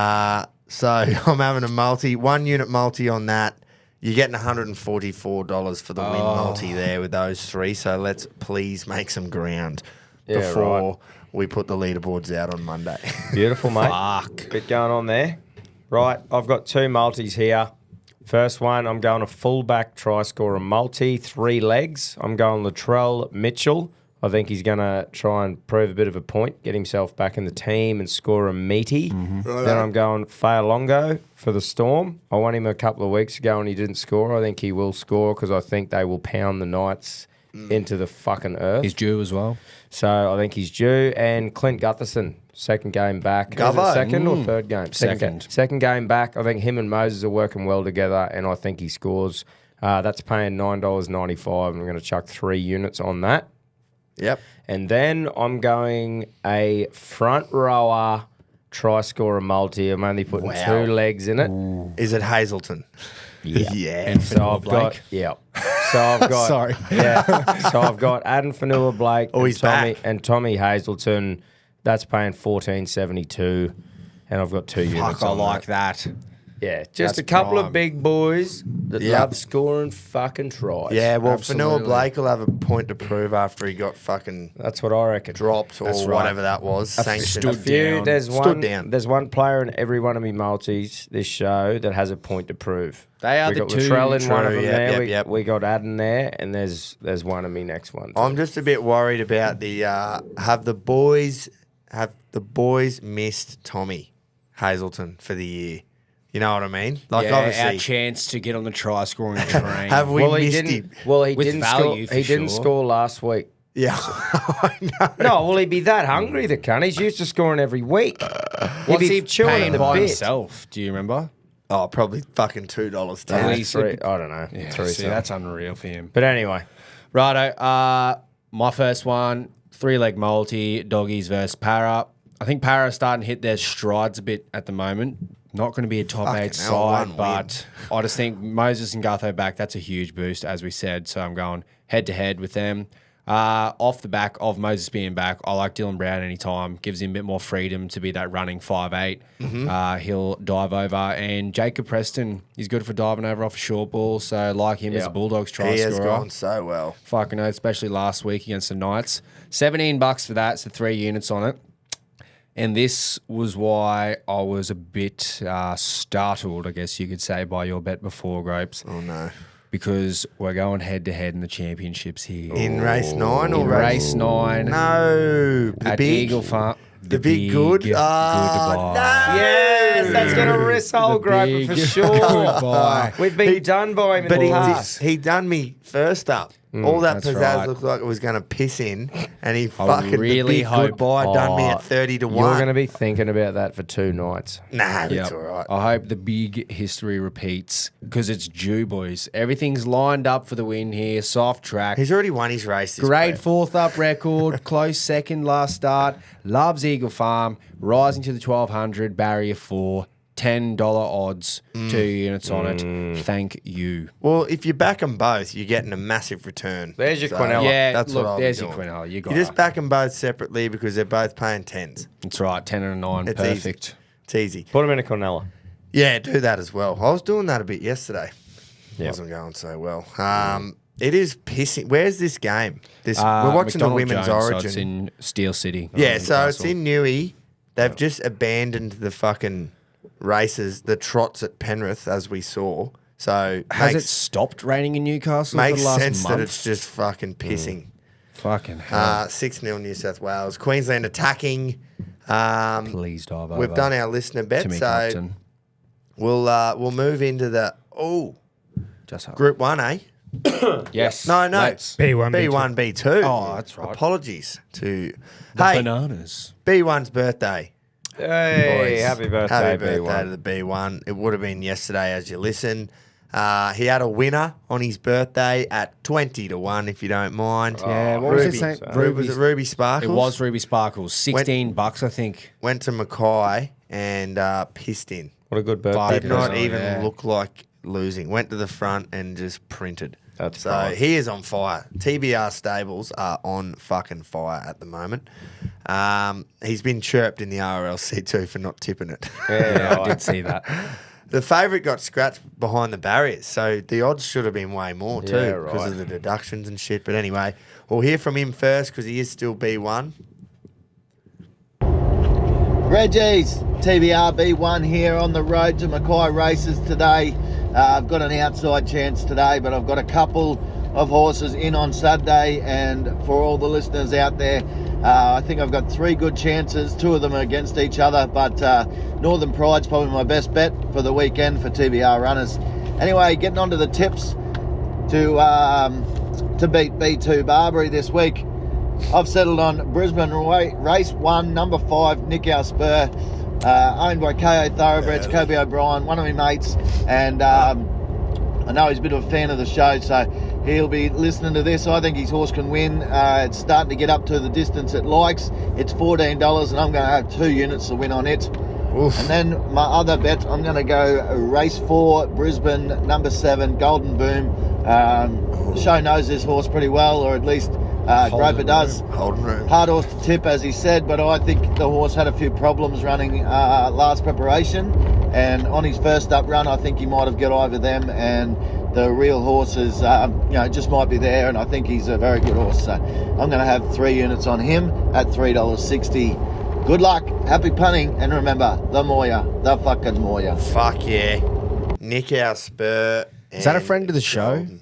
I'm having a multi, 1 unit multi on that. You're getting $144 for the win multi there with those 3. So let's please make some ground before we put the leaderboards out on Monday. Beautiful, mate. Fuck. Bit going on there. Right, I've got 2 multis here. First one, I'm going a fullback try scorer multi, 3 legs. I'm going Latrell Mitchell. I think he's going to try and prove a bit of a point, get himself back in the team and score a meaty. Then I'm going Fa'alongo for the Storm. I won him a couple of weeks ago and he didn't score. I think he will score because I think they will pound the Knights into the fucking earth. He's due as well. So I think he's due. And Clint Gutherson, second game back. Is it Gubbo. second or third game? Second. Second game back. I think him and Moses are working well together, and I think he scores. That's paying $9.95, and I'm going to chuck 3 units on that. Yep. And then I'm going a front rower try scorer multi. I'm only putting Wow. 2 legs in it. Is it Hazelton? Yeah. And So Fanua I've Blake. got So I've got Sorry. Yeah. So I've got Adam Fanua Blake he's back. and Tommy Hazelton. That's paying $14.72, and I've got 2 units. Fuck, I on like that. Yeah, just That's a couple prime. of big boys that Yep. love scoring fucking tries. Yeah, well, Absolutely. Fanua Blake will have a point to prove after he got fucking That's what I reckon. dropped or That's right. whatever that was. Sanctioned. stood down. There's one player in every one of me multis this show that has a point to prove. They are we the got 2. Latrell in one of True, them yep, there. yep, yep. We got Adam there, and there's one of me next one. I'm just a bit worried about the have the boys missed Tommy Hazelton for the year. You know what I mean? Like Yeah, our obviously, chance to get on the try scoring train. have we Well, he missed didn't. him? Well, he With didn't value, score. for He didn't sure. score last week. Yeah, I know. No, will he be that hungry? The cunt. He's used to scoring every week. What's He'd be he chewing paying the by bit. himself? Do you remember? Oh, probably fucking $2 At ten. least Three, I don't know. Yeah, Three see, something. that's unreal for him. But anyway, Righto. My first one, 3-leg multi, doggies versus Para. I think Para are starting to hit their strides a bit at the moment. Not going to be a top Fucking 8 hell, side, one but I just think Moses and Gutho back, that's a huge boost, as we said. So I'm going head-to-head with them. Off the back of Moses being back, I like Dylan Brown anytime. Gives him a bit more freedom to be that running 5'8". He'll dive over. And Jacob Preston, he's good for diving over off a short ball. So I like him as a Bulldogs try He has scorer. gone so well. Fucking oath, especially last week against the Knights. $17 for that, so 3 units on it. And this was why I was a bit startled, I guess you could say, by your bet before, Gropes. Oh no! Because we're going head-to-head in the championships here. In race 9 or In race 9 No, the at big Eagle Farm. the big good. Good Oh, buy. no! yes, that's going to risk old Groper for big sure. buy. We've been done by him in But the past. he done me first up. All that that's pizzazz right. looked like it was going to piss in, and he I fucking really the big hope- goodbye done me at 30 to 1. You're going to be thinking about that for 2 nights. Nah, that's Yep. all right. I hope the big history repeats because it's due, boys. Everything's lined up for the win here. Soft track. He's already won his race. This Great prep. 4th up record. Close second last start. Loves Eagle Farm. Rising to the 1200. Barrier 4. $10 odds. 2 units on it. Thank you. Well, if you back them both, you're getting a massive return. There's your Quinella. Yeah, that's look, what I'll be there's your doing. Quinella. You got You just her. back them both separately because they're both paying 10s. That's right. 10 and a 9. It's Perfect. easy. It's easy. Put him in a Cornella. Yeah, do that as well. I was doing that a bit yesterday. Yep. Wasn't going so well. It is pissing. Where's this game? We're watching McDonald the Women's Jones, Origin. So it's in Steel City. Yeah, so it's Newcastle. in Newey. They've just abandoned the fucking races, the trots at Penrith, as we saw. So Has it stopped raining in Newcastle for makes the last sense month? that it's just fucking pissing. Fucking hell. 6-0 New South Wales. Queensland attacking. Please dive over. We've done our listener bet, Timmy so Compton. we'll move into the Just hope. Group 1, eh? Yes. No. Let's. B1, B1, B2. Oh, that's right. Apologies to Bananas. B1's birthday. Hey, Boys. happy birthday, Happy birthday B1. to the B1. It would have been yesterday as you listen. He had a winner on his birthday at 20 to 1, if you don't mind. Yeah, what was Ruby. his name? Was it Ruby Sparkles? It was Ruby Sparkles. $16, I think. Went to Mackay and pissed in. What a good birthday. Did not present, even yeah. look like losing. Went to the front and just printed. That's so right. he is on fire. TBR stables are on fucking fire at the moment. He's been chirped in the RLC too for not tipping it. Yeah, I did see that. The favourite got scratched behind the barriers, so the odds should have been way more too Yeah, because right. of the deductions and shit. But anyway, we'll hear from him first because he is still B1. Reggies, TBR B1 here on the road to Mackay races today. I've got an outside chance today, but I've got a couple of horses in on Saturday, and for all the listeners out there, I think I've got 3 good chances. 2 of them are against each other, but Northern Pride's probably my best bet for the weekend for TBR runners. Anyway, getting on to the tips to beat B2 Barbary this week. I've settled on Brisbane Race 1, number 5, Nick Our Spur, owned by KO Thoroughbreds, Kobe O'Brien, one of my mates, and I know he's a bit of a fan of the show, so he'll be listening to this. I think his horse can win. It's starting to get up to the distance it likes. It's $14, and I'm going to have 2 units to win on it. Oof. And then my other bet, I'm going to go race 4, Brisbane, number 7, Golden Boom. The show knows this horse pretty well, or at least Groper does. Holden room. Hard horse to tip, as he said, but I think the horse had a few problems running last preparation, and on his first up run, I think he might have got over them, and the real horses, just might be there, and I think he's a very good horse. So I'm going to have 3 units on him at $3.60. Good luck, happy punting, and remember, the Moya, the fucking Moya. Fuck yeah. Nick Our Spur. Is that a and friend of the show? Golden.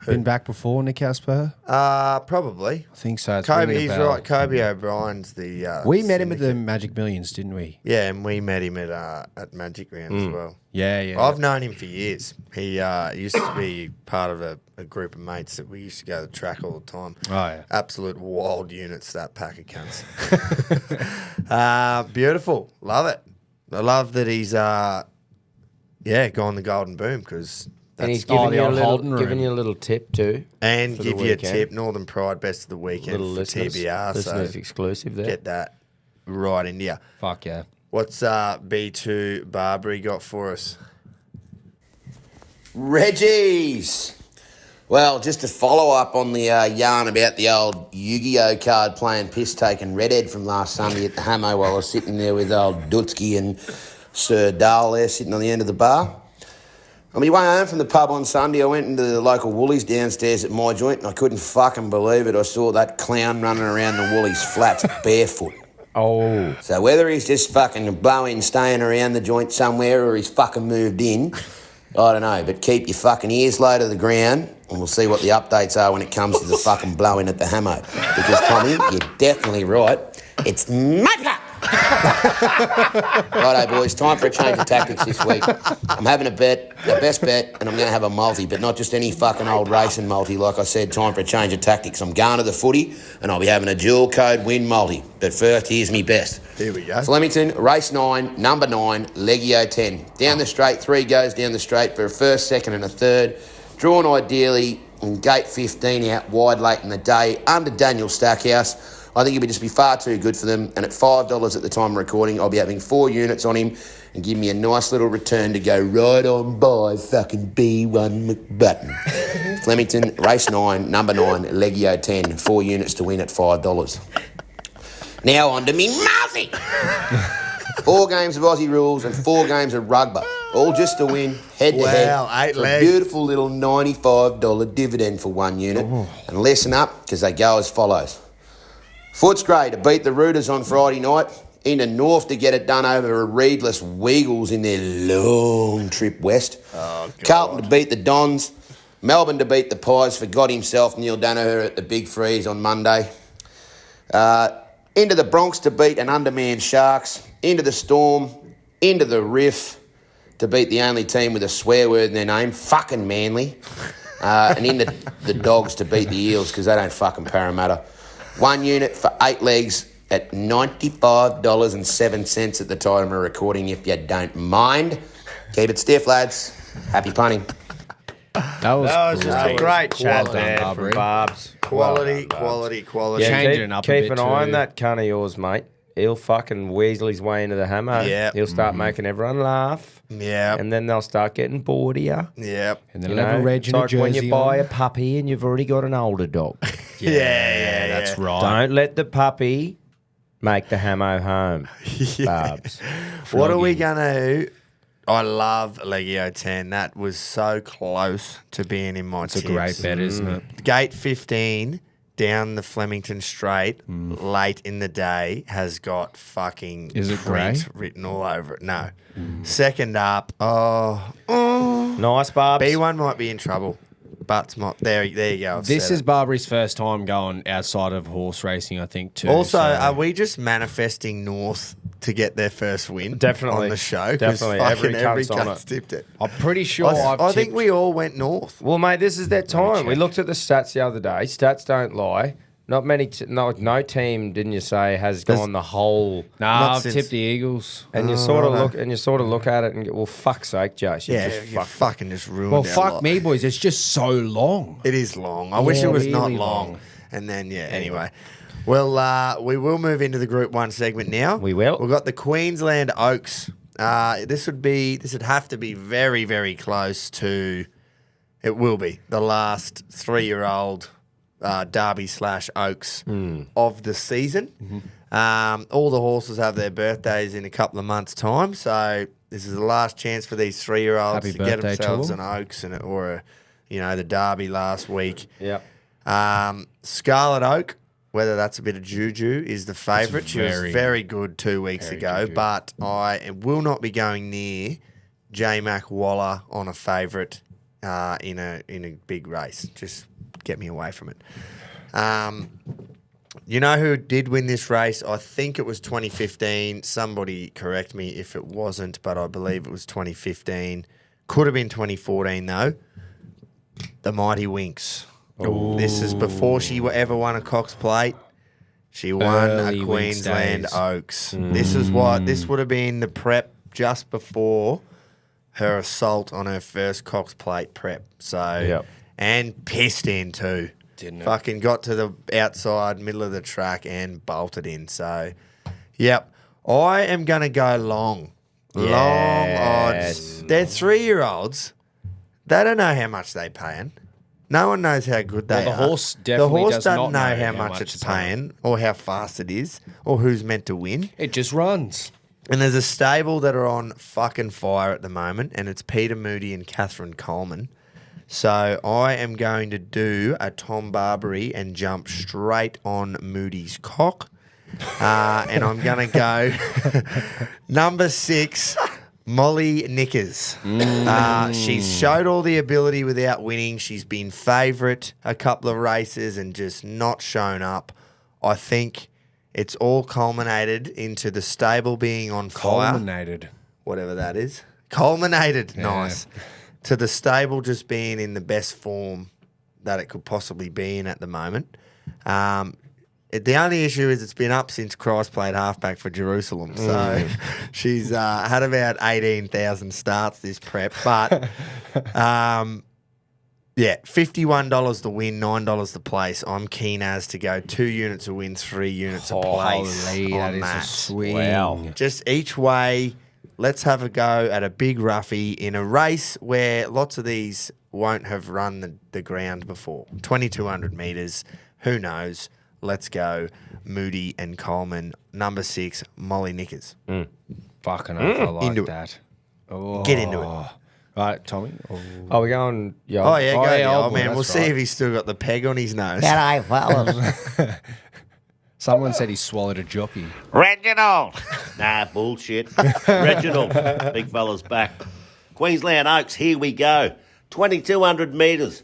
Been back before, Nick Asper? Probably. I think so. It's Kobe, ringing a he's bell. right. Kobe O'Brien's the. We met him at the syndicate. Magic Millions, didn't we? Yeah, and we met him at Magic Round as well. Yeah, yeah. I've known him for years. He used to be part of a group of mates that we used to go to the track all the time. Oh, yeah. Absolute wild units, that pack of cunts. Beautiful. Love it. I love that he's, gone the Golden Boom because And he's Oh, giving, the you a old little, Holden room. giving you a little tip too. and for the give you a weekend. tip. Northern Pride best of the weekend Little for listeners, TBR. listeners So exclusive there. get that right into you. Fuck yeah. What's B2 Barbary got for us? Reggies. Well, just to follow up on the yarn about the old Yu-Gi-Oh card playing piss-taking redhead from last Sunday at the Hamo while I was sitting there with old Dutsky and Sir Dahl there sitting on the end of the bar. On my way home from the pub on Sunday, I went into the local Woolies downstairs at my joint and I couldn't fucking believe it. I saw that clown running around the Woolies flats barefoot. Oh, So whether he's just fucking blowing, staying around the joint somewhere or he's fucking moved in, I don't know. But keep your fucking ears low to the ground and we'll see what the updates are when it comes to the fucking blowing at the Hamo. Because, Tommy, you're definitely right. It's mudra! Righto, boys, time for a change of tactics this week. I'm having a bet, the best bet, and I'm going to have a multi, but not just any fucking old racing multi. Like I said, time for a change of tactics. I'm going to the footy, and I'll be having a dual code win multi. But first, here's me best. Here we go. Flemington, race 9, number 9, Legio 10. Down the straight, 3 goes down the straight for a first, second and a third. Drawn ideally in gate 15 out wide late in the day under Daniel Stackhouse. I think he'll just be far too good for them. And at $5 at the time of recording, I'll be having 4 units on him and give me a nice little return to go right on by fucking B1 McButton. Flemington, race 9, number 9, Legio 10. 4 units to win at $5. Now on to me multi. 4 games of Aussie rules and 4 games of rugby. All just to win head to head. Wow, 8 for a legs. beautiful little $95 dividend for 1 unit. And listen up, because they go as follows. Footscray to beat the Rooters on Friday night. Into North to get it done over a Reedless Weagles in their long trip west. Carlton to beat the Dons. Melbourne to beat the Pies. Forgot himself, Neil Danaher at the Big Freeze on Monday. Into the Bronx to beat an undermanned Sharks. Into the Storm. Into the Riff to beat the only team with a swear word in their name, fucking Manly. And into the Dogs to beat the Eels because they don't fucking Parramatta. 1 unit for 8 legs at $95.07 at the time of recording, if you don't mind. Keep it stiff, lads. Happy punting. That was just a great chat Well done, there Barbary. from Barbs. Quality. Yeah, Changing keep, it up a keep bit an eye on too. that cunt of yours, mate. He'll fucking weasel his way into the hammer. Yep. He'll start making everyone laugh. Yep. And then they'll start getting bored of you. Yep. And then You he'll have know, a Reg it's and a like when jersey you buy on. a puppy and you've already got an older dog. Yeah, that's right. Don't let the puppy make the hammo home, Barbs. What are we going to... I love Legio 10. That was so close to being in my It's a tips. great bet, isn't it? Gate 15 down the Flemington Straight late in the day has got fucking Is it print grey? written all over it. No. Second up, Nice, Barbs. B1 might be in trouble. But there you go. I've This said is it. Barbary's first time going outside of horse racing, I think, too. Also, so- are we just manifesting North to get their first win? Definitely. On the show? 'Cause Definitely. Every fucking cunt's on cunt's it. tipped it. I'm pretty sure I've I think tipped- we all went North. Well, mate, this is that time. We check. looked at the stats the other day. Stats don't lie. Not many, no team, didn't you say, has gone the whole. Nah, Not I've since- tipped the Eagles. And you sort of look at it and go, well, fuck's sake, Josh. You Yeah, just you fucking just ruined Well, our fuck lot. me, boys. It's just so long. It is long. I wish it was not really long. long. And then, anyway. Well, we will move into the Group 1 segment now. We will. We've got the Queensland Oaks. This would have to be very, very close to, it will be, the last 3-year-old Derby/Oaks of the season. All the horses have their birthdays in a couple of months' time, so this is the last chance for these 3-year-olds Happy to get birthday to themselves them. an Oaks the Derby last week. Yep. Scarlet Oak, whether that's a bit of juju, is the favourite. She was very- very good 2 weeks ago, juju. but I will not be going near J Mac Waller on a favourite in a big race. Just get me away from it. You know who did win this race? I think it was 2015. Somebody correct me if it wasn't, but I believe it was 2015. Could have been 2014 though. The Mighty Winks. This is before she ever won a Cox Plate. She won Early a Winks Queensland days. Oaks. This would have been the prep just before her assault on her first Cox Plate prep. So Yep. and pissed in too. Didn't it? Fucking got to the outside middle of the track and bolted in. So, yep. I am going to go long. Long odds. They're 3-year-olds. They don't know how much they're paying. No one knows how good they the are. horse definitely the horse does doesn't not know know how how much much it's it's paying or how fast it is or who's meant to win. It just runs. And there's a stable that are on fucking fire at the moment, and it's Peter Moody and Catherine Coleman. So I am going to do a Tom Barbary and jump straight on Moody's cock. And I'm going to go number 6, Molly Knickers. She's showed all the ability without winning. She's been favourite a couple of races and just not shown up. I think it's all culminated into the stable being on fire. Culminated. Whatever that is. Culminated. Nice. To the stable just being in the best form that it could possibly be in at the moment. The only issue is it's been up since Christ played halfback for Jerusalem. So she's had about 18,000 starts this prep. But, $51 to win, $9 to place. I'm keen as to go 2 units a win, 3 units a place Holy, on that is that. a swing. Wow. Just each way, let's have a go at a big roughie in a race where lots of these won't have run the ground before. 2,200 metres, who knows? Let's go Moody and Coleman. Number 6, Molly Knickers. Fucking hell, I like Into it. that. Get into it. Right, Tommy. Oh. Are we going? Oh, yeah, go yeah, the old old boy, man. We'll that's see right. if he's still got the peg on his nose. G'day, fellas. Someone said he swallowed a jockey. Reginald. Nah, bullshit. Reginald. Big fella's back. Queensland Oaks, here we go. 2,200 metres.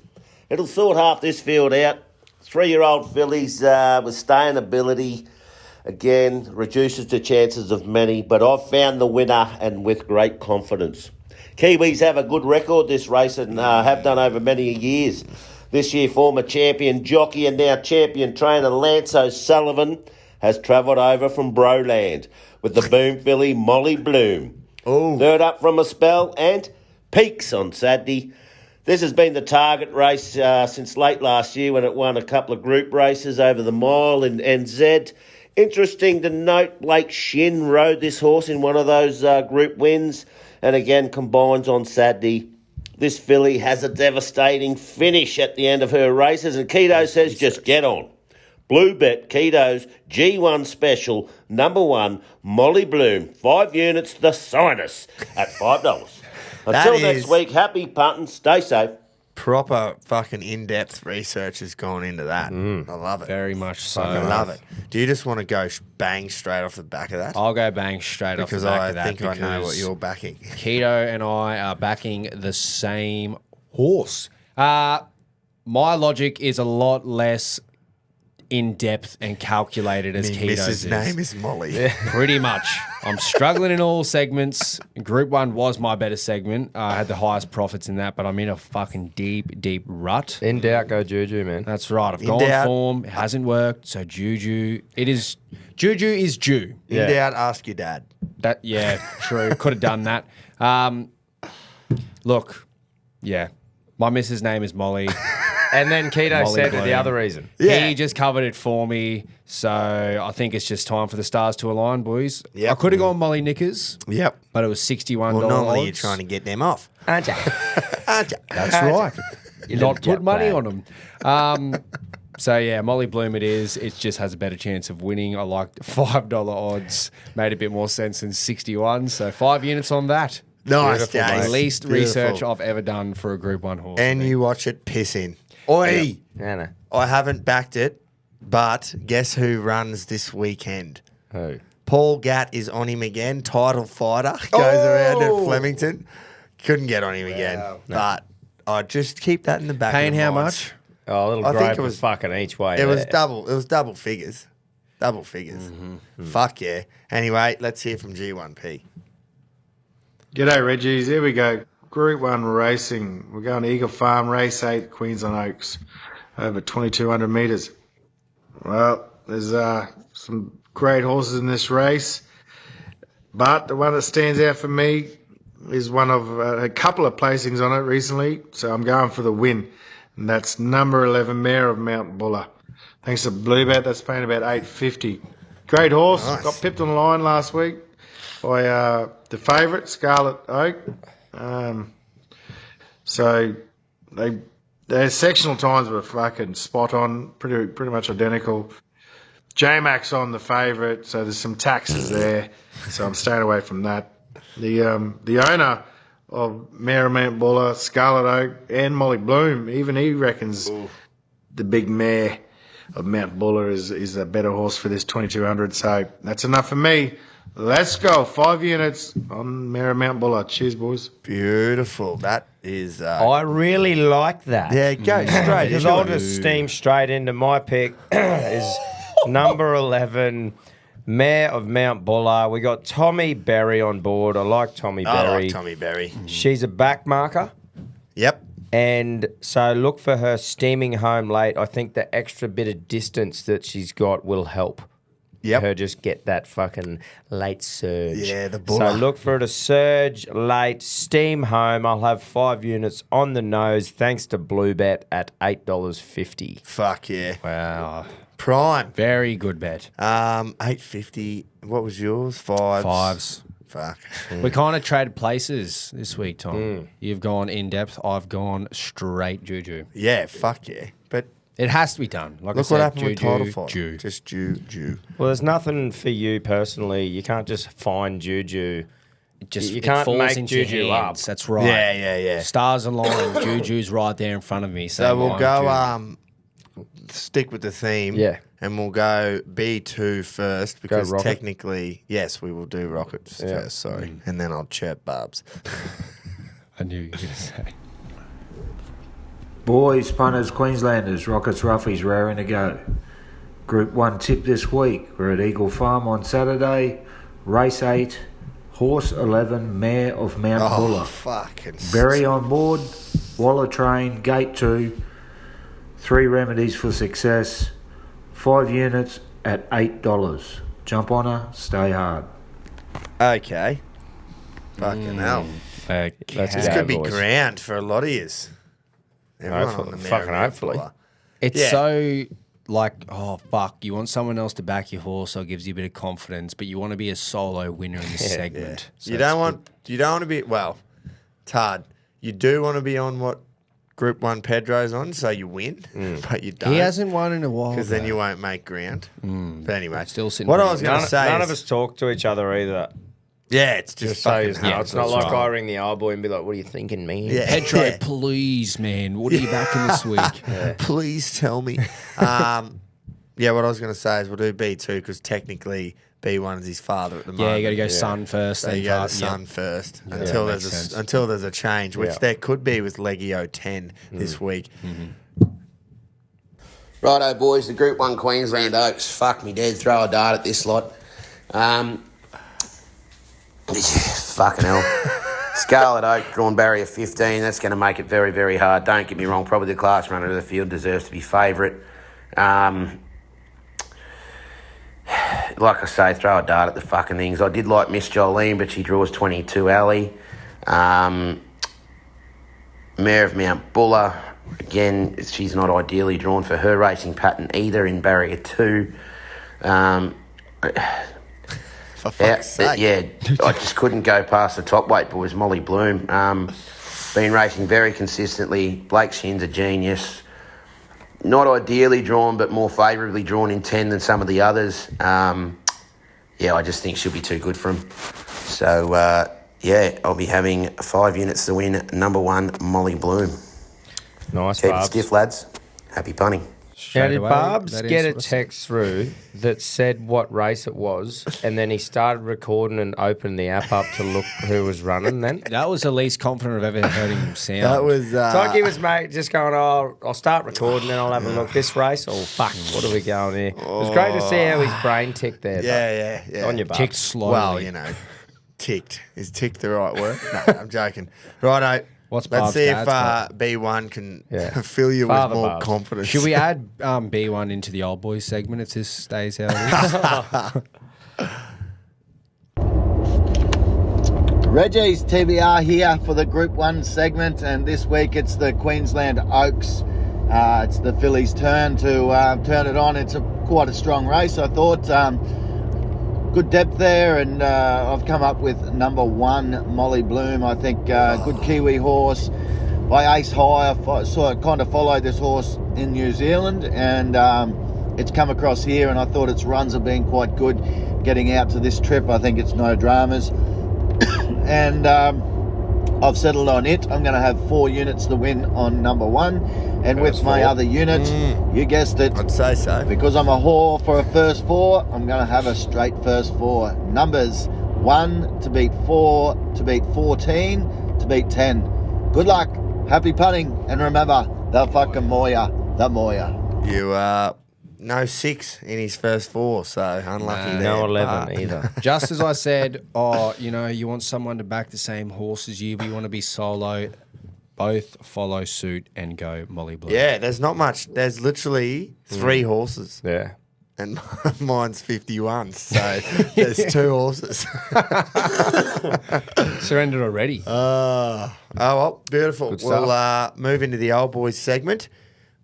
It'll sort half this field out. 3-year-old fillies with staying ability. Again, reduces the chances of many, but I've found the winner and with great confidence. Kiwis have a good record this race and have done over many years. This year, former champion jockey and now champion trainer Lance O'Sullivan has travelled over from Broland with the boom filly Molly Bloom. Oh. Third up from a spell and Peaks on Saturday. This has been the target race since late last year when it won a couple of group races over the mile in NZ. Interesting to note, Blake Shin rode this horse in one of those group wins and again combines on Saturday. This filly has a devastating finish at the end of her races, and Keto says just get on. Blue Bet Keto's G1 Special, number 1, Molly Bloom, 5 units, the Sinus, at $5. Until next week, happy punting, stay safe. Proper fucking in-depth research has gone into that. I love it. Very much so. I love it. Do you just want to go bang straight off the back of that? I'll go bang straight off the back of that. Because I think I know what you're backing. Keto and I are backing the same horse. My logic is a lot less in-depth and calculated as Keto's His name is Molly. Pretty much. I'm struggling in all segments. Group 1 was my better segment. I had the highest profits in that, but I'm in a fucking deep rut. In doubt, go Juju, man. That's right. I've gone form. It hasn't worked. So Juju is due. In doubt, ask your dad. Yeah, true. Could have done that. Look, yeah. My missus' name is Molly. And then Keto Molly said Bloom. the other reason. Yeah. He just covered it for me. So I think it's just time for the stars to align, boys. Yep. I could have gone Molly Knickers. Yep. But it was $61 Well, normally odds. you're trying to get them off. Aren't you? Aren't you? That's right. You Not little put money jet on them. So, yeah, Molly Bloom it is. It just has a better chance of winning. I liked $5 odds. Made a bit more sense than 61. So 5 units on that. Nice, The Jace. least Beautiful. research I've ever done for a Group 1 horse. And you watch it piss in. Oi! Anna. I haven't backed it, but guess who runs this weekend? Who? Paul Gatt is on him again. Title fighter. Goes around at Flemington. Couldn't get on him again. But I just keep that in the back Paying of the how minds. much? Oh, a little I think Groper it was- fucking each way. It was there. double. It was double figures. Double figures. Fuck yeah. Anyway, let's hear from G1P. G'day, Reggies. Here we go. Group 1 racing. We're going to Eagle Farm, race 8, Queensland Oaks, over 2,200 metres. Well, there's some great horses in this race, but the one that stands out for me is one of a couple of placings on it recently, so I'm going for the win, and that's number 11, Mare of Mount Buller. Thanks to Bluebet, that's paying about $8.50. Great horse. Nice. Got pipped on the line last week by the favourite, Scarlet Oak. So their sectional times were fucking spot on, pretty much identical. J-Max on the favourite, so there's some taxes there, so I'm staying away from that. The owner of Mare of Mount Buller, Scarlet Oak, and Molly Bloom, even he reckons the big mare of Mount Buller is a better horse for this 2,200. So that's enough for me. Let's go. 5 units on Mare of Mount Buller. Cheers, boys. Beautiful. That is. I really like that. Yeah, go straight. Because into I'll it. just steam straight into my pick is number 11, Mare of Mount Buller. We got Tommy Berry on board. I like Tommy I Berry. like Tommy Berry. She's a back marker. Yep. And so look for her steaming home late. I think the extra bit of distance that she's got will help. Yep. Her just get that fucking late surge. Yeah, the So buller. look for her to surge late, steam home. I'll have 5 units on the nose thanks to Bluebet at $8.50. Fuck yeah. Wow. Prime. Very good bet. $8.50. What was yours? Fives. Fuck. We kind of traded places this week, Tom. You've gone in depth. I've gone straight Juju. Yeah, fuck yeah. But It has to be done. Like look I said, what happened with Juju, title fight. Ju. Just Jew. Well, there's nothing for you personally. You can't just find Juju just You it can't falls make into your Juju hands. up. That's right. Yeah. Stars align. Juju's right there in front of me. So we'll Juju. go stick with the theme. Yeah. And we'll go B2 first because Rocket. technically, yes, we will do Rockets first, sorry. And then I'll chirp Barbs. I knew you were going to say. Boys, punters, Queenslanders, Rockets, Roughies, raring to go. Group 1 tip this week. We're at Eagle Farm on Saturday. Race 8, Horse 11, Mare of Mount Buller. Fucking Berry on board, Waller train, Gate 2. 3 remedies for success. 5 units at $8. Jump on her, stay hard. Okay. Fucking hell. That's This could be grand for a lot of years. Everyone on the fucking hopefully. It's so like, oh fuck, you want someone else to back your horse, so it gives you a bit of confidence, but you want to be a solo winner in this segment. So you don't want to be it's hard. You do want to be on what Group 1 Pedro's on, so you win, but you don't. He hasn't won in a while. Because then you won't make ground. But anyway, Still sitting what pretty I was going to say None is, of us talk to each other either. yeah, it's just So fucking it's hard. it's not like I ring the old boy and be like, "What are you thinking, man?" Yeah. Pedro, please, man, what are you backing this week? Please tell me. What I was going to say is we'll do B2 because technically B1 is his father at the moment. Yeah, you got to go son first. So then you go father. to son first Yeah, until makes there's sense. until there's a change, which there could be with Legio 10 this week. Righto, boys, the Group 1 Queensland Oaks. Fuck me dead, throw a dart at this lot. Fucking hell. Scarlet Oak, drawn barrier 15. That's going to make it very, very hard. Don't get me wrong, probably the class runner of the field deserves to be favourite. Like I say, throw a dart at the fucking things. I did like Miss Jolene, but she draws 22 alley. Mare of Mount Buller. Again, she's not ideally drawn for her racing pattern either in barrier 2. For fuck's sake. I just couldn't go past the top weight boys. Molly Bloom, been racing very consistently. Blake Shin's a genius. Not ideally drawn, but more favourably drawn in 10 than some of the others. I just think she'll be too good for him. So, I'll be having 5 units to win. Number 1, Molly Bloom. Nice, Keep it Barbs. stiff, lads. Happy punting. Now, did away, Barbs that get is a what I text through that said what race it was, and then he started recording and opened the app up to look who was running then? That was the least confident I've ever heard him sound. That was. It's like he was, mate, just going, I'll start recording, then I'll have a look. This race, fuck, what are we going here? It was great to see how his brain ticked there. Yeah. On your Barbs. ticked slowly. Well, ticked. Is ticked the right word? No, I'm joking. Righto. What's Let's Barb's see if dad's B1 can Yeah. fill you Father with more Barbs. confidence. Should we add B1 into the old boys segment if this stays how it is? Reggies TBR here for the Group 1 segment, and this week it's the Queensland Oaks. It's the fillies' turn to turn it on. It's quite a strong race, I thought. Good depth there, and I've come up with number 1, Molly Bloom. I think good Kiwi horse by Ace High. I kind of followed this horse in New Zealand, and it's come across here, and I thought its runs have been quite good getting out to this trip. I think it's no dramas. And I've settled on it. I'm going to have 4 units to win on number 1. And with my other units, you guessed it. I'd say so. Because I'm a whore for a first 4, I'm going to have a straight first 4. Numbers 1 to beat 4, to beat 14, to beat 10. Good luck. Happy punting. And remember, the fucking Moya. The Moya. You no 6 in his first 4, so unlucky there. No 11 but- either. Just as I said, you want someone to back the same horse as you, but you want to be solo. Both follow suit and go Molly Blue. Yeah, there's not much. There's literally 3 horses. Yeah. And mine's 51, so there's 2 horses. Surrendered already. Well, beautiful. Good We'll move into the old boys segment.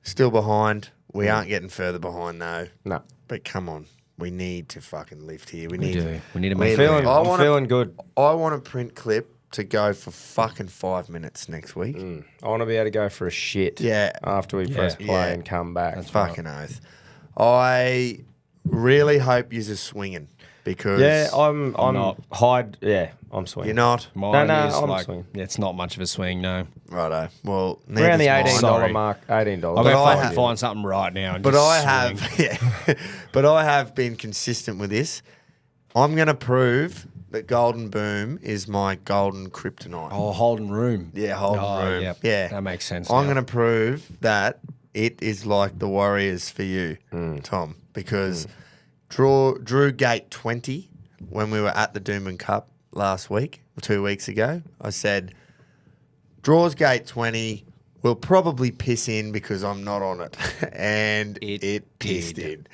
Still behind. We aren't getting further behind, though. No. But come on. We need to fucking lift here. We do. We need to we make need- it. I'm feeling good. I want a print clip to go for fucking 5 minutes next week. I want to be able to go for a shit after we press play and come back. Fucking oath. I really hope you're swinging because Yeah, I'm not. I'm swinging. you're not. Mine no, is I'm like swinging. it's not much of a swing, no. Righto. Well, Around the neither's mine. $18 mark. $18. I'm going to I fucking have- find something right now. And But just I swing. have, but I have been consistent with this. I'm going to prove that Golden Boom is my golden kryptonite. Oh, Holden Room. Yeah, Holden Room. Yep. Yeah, That makes sense. I'm now. going to prove that it is like the Warriors for you, Tom, because Drew Gate 20 when we were at the Doomben Cup last week, or 2 weeks ago. I said, draws gate 20 will probably piss in because I'm not on it. And it pissed in.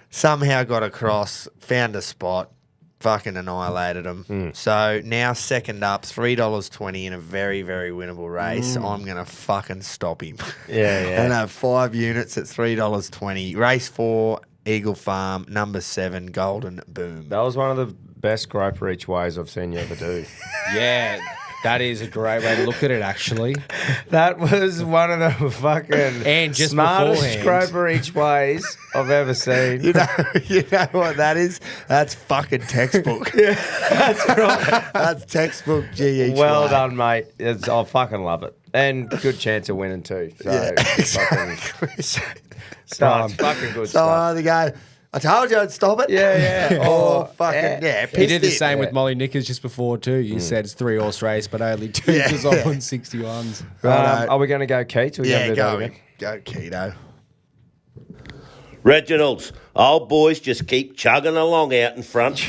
Somehow got across, found a spot, fucking annihilated them. So now second up, $3.20 in a very, very winnable race. I'm going to fucking stop him. Yeah. And have 5 units at $3.20. Race 4, Eagle Farm, number 7, Golden Boom. That was one of the best Groper each ways I've seen you ever do. Yeah, that is a great way to look at it, actually. That was one of the fucking And just smartest beforehand. Groper each ways I've ever seen. You know what that is? That's fucking textbook. That's right. That's textbook G each Well way. done, mate. I fucking love it. And good chance of winning too. So Yeah, it's fucking good So stuff. I either go, I told you I'd stop it. Yeah. Or fucking, yeah. He did the pissed same in. with Molly Knickers just before too. You said it's 3-horse race, but only 2 Yeah. was off on 61s. Are we going to go Keats? Or Yeah, go go keto. Reginald's old boys just keep chugging along out in front.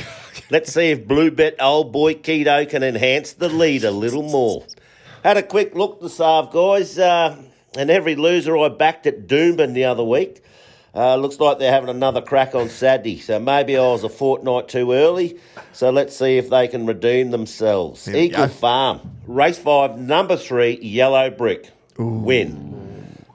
Let's see if Blue Bet old boy Keto can enhance the lead a little more. Had a quick look this half, guys, and every loser I backed at Doomben the other week. Looks like they're having another crack on Saturday, so maybe I was a fortnight too early. So let's see if they can redeem themselves. Here we Eagle go. Farm, race 5, number 3, Yellow Brick, win.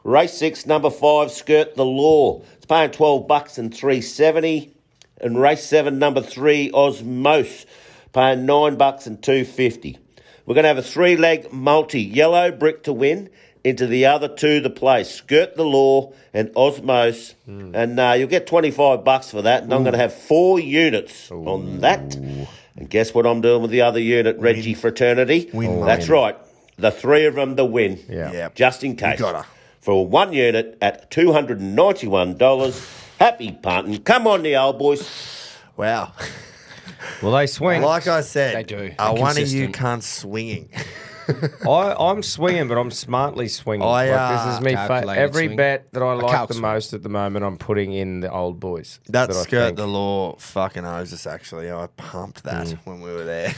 Race 6, number 5, Skirt the Law. It's paying $12 and $3.70. And race 7, number 3, Osmos, paying $9 and $2.50. We're going to have a 3-leg multi, Yellow Brick to win. Into the other 2 to play, Skirt the Law and Osmos. And you'll get $25 for that. And I'm going to have 4 units on that. And guess what I'm doing with the other unit, Reggie Fraternity? That's right. The 3 of them to win. Yeah. Just in case. You gotta. For 1 unit at $291. Happy punting. Come on, the old boys. Wow. Will they swing? Like I said, They do. are They're one of you consistent. cunts swinging? I'm swinging, but I'm smartly swinging. This is me. Calculated Every swing. bet that I like calc the swing. most at the moment, I'm putting in the old boys. That I Skirt think. the Law fucking owes us, actually. I pumped that when we were there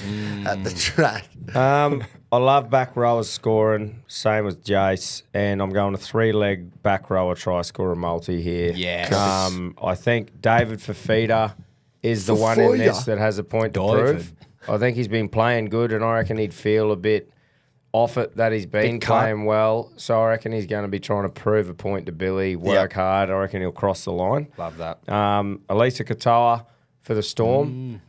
at the track. I love back rowers scoring, same as Jace, and I'm going to 3-leg back rower try scorer multi here. Yes. I think David Fafita is the one in this that has a point to prove. I think he's been playing good, and I reckon he'd feel a bit off it that he's been Bit cut. playing well. So I reckon he's going to be trying to prove a point to Billy, work hard. I reckon he'll cross the line. Love that. Elisa Katoa for the Storm.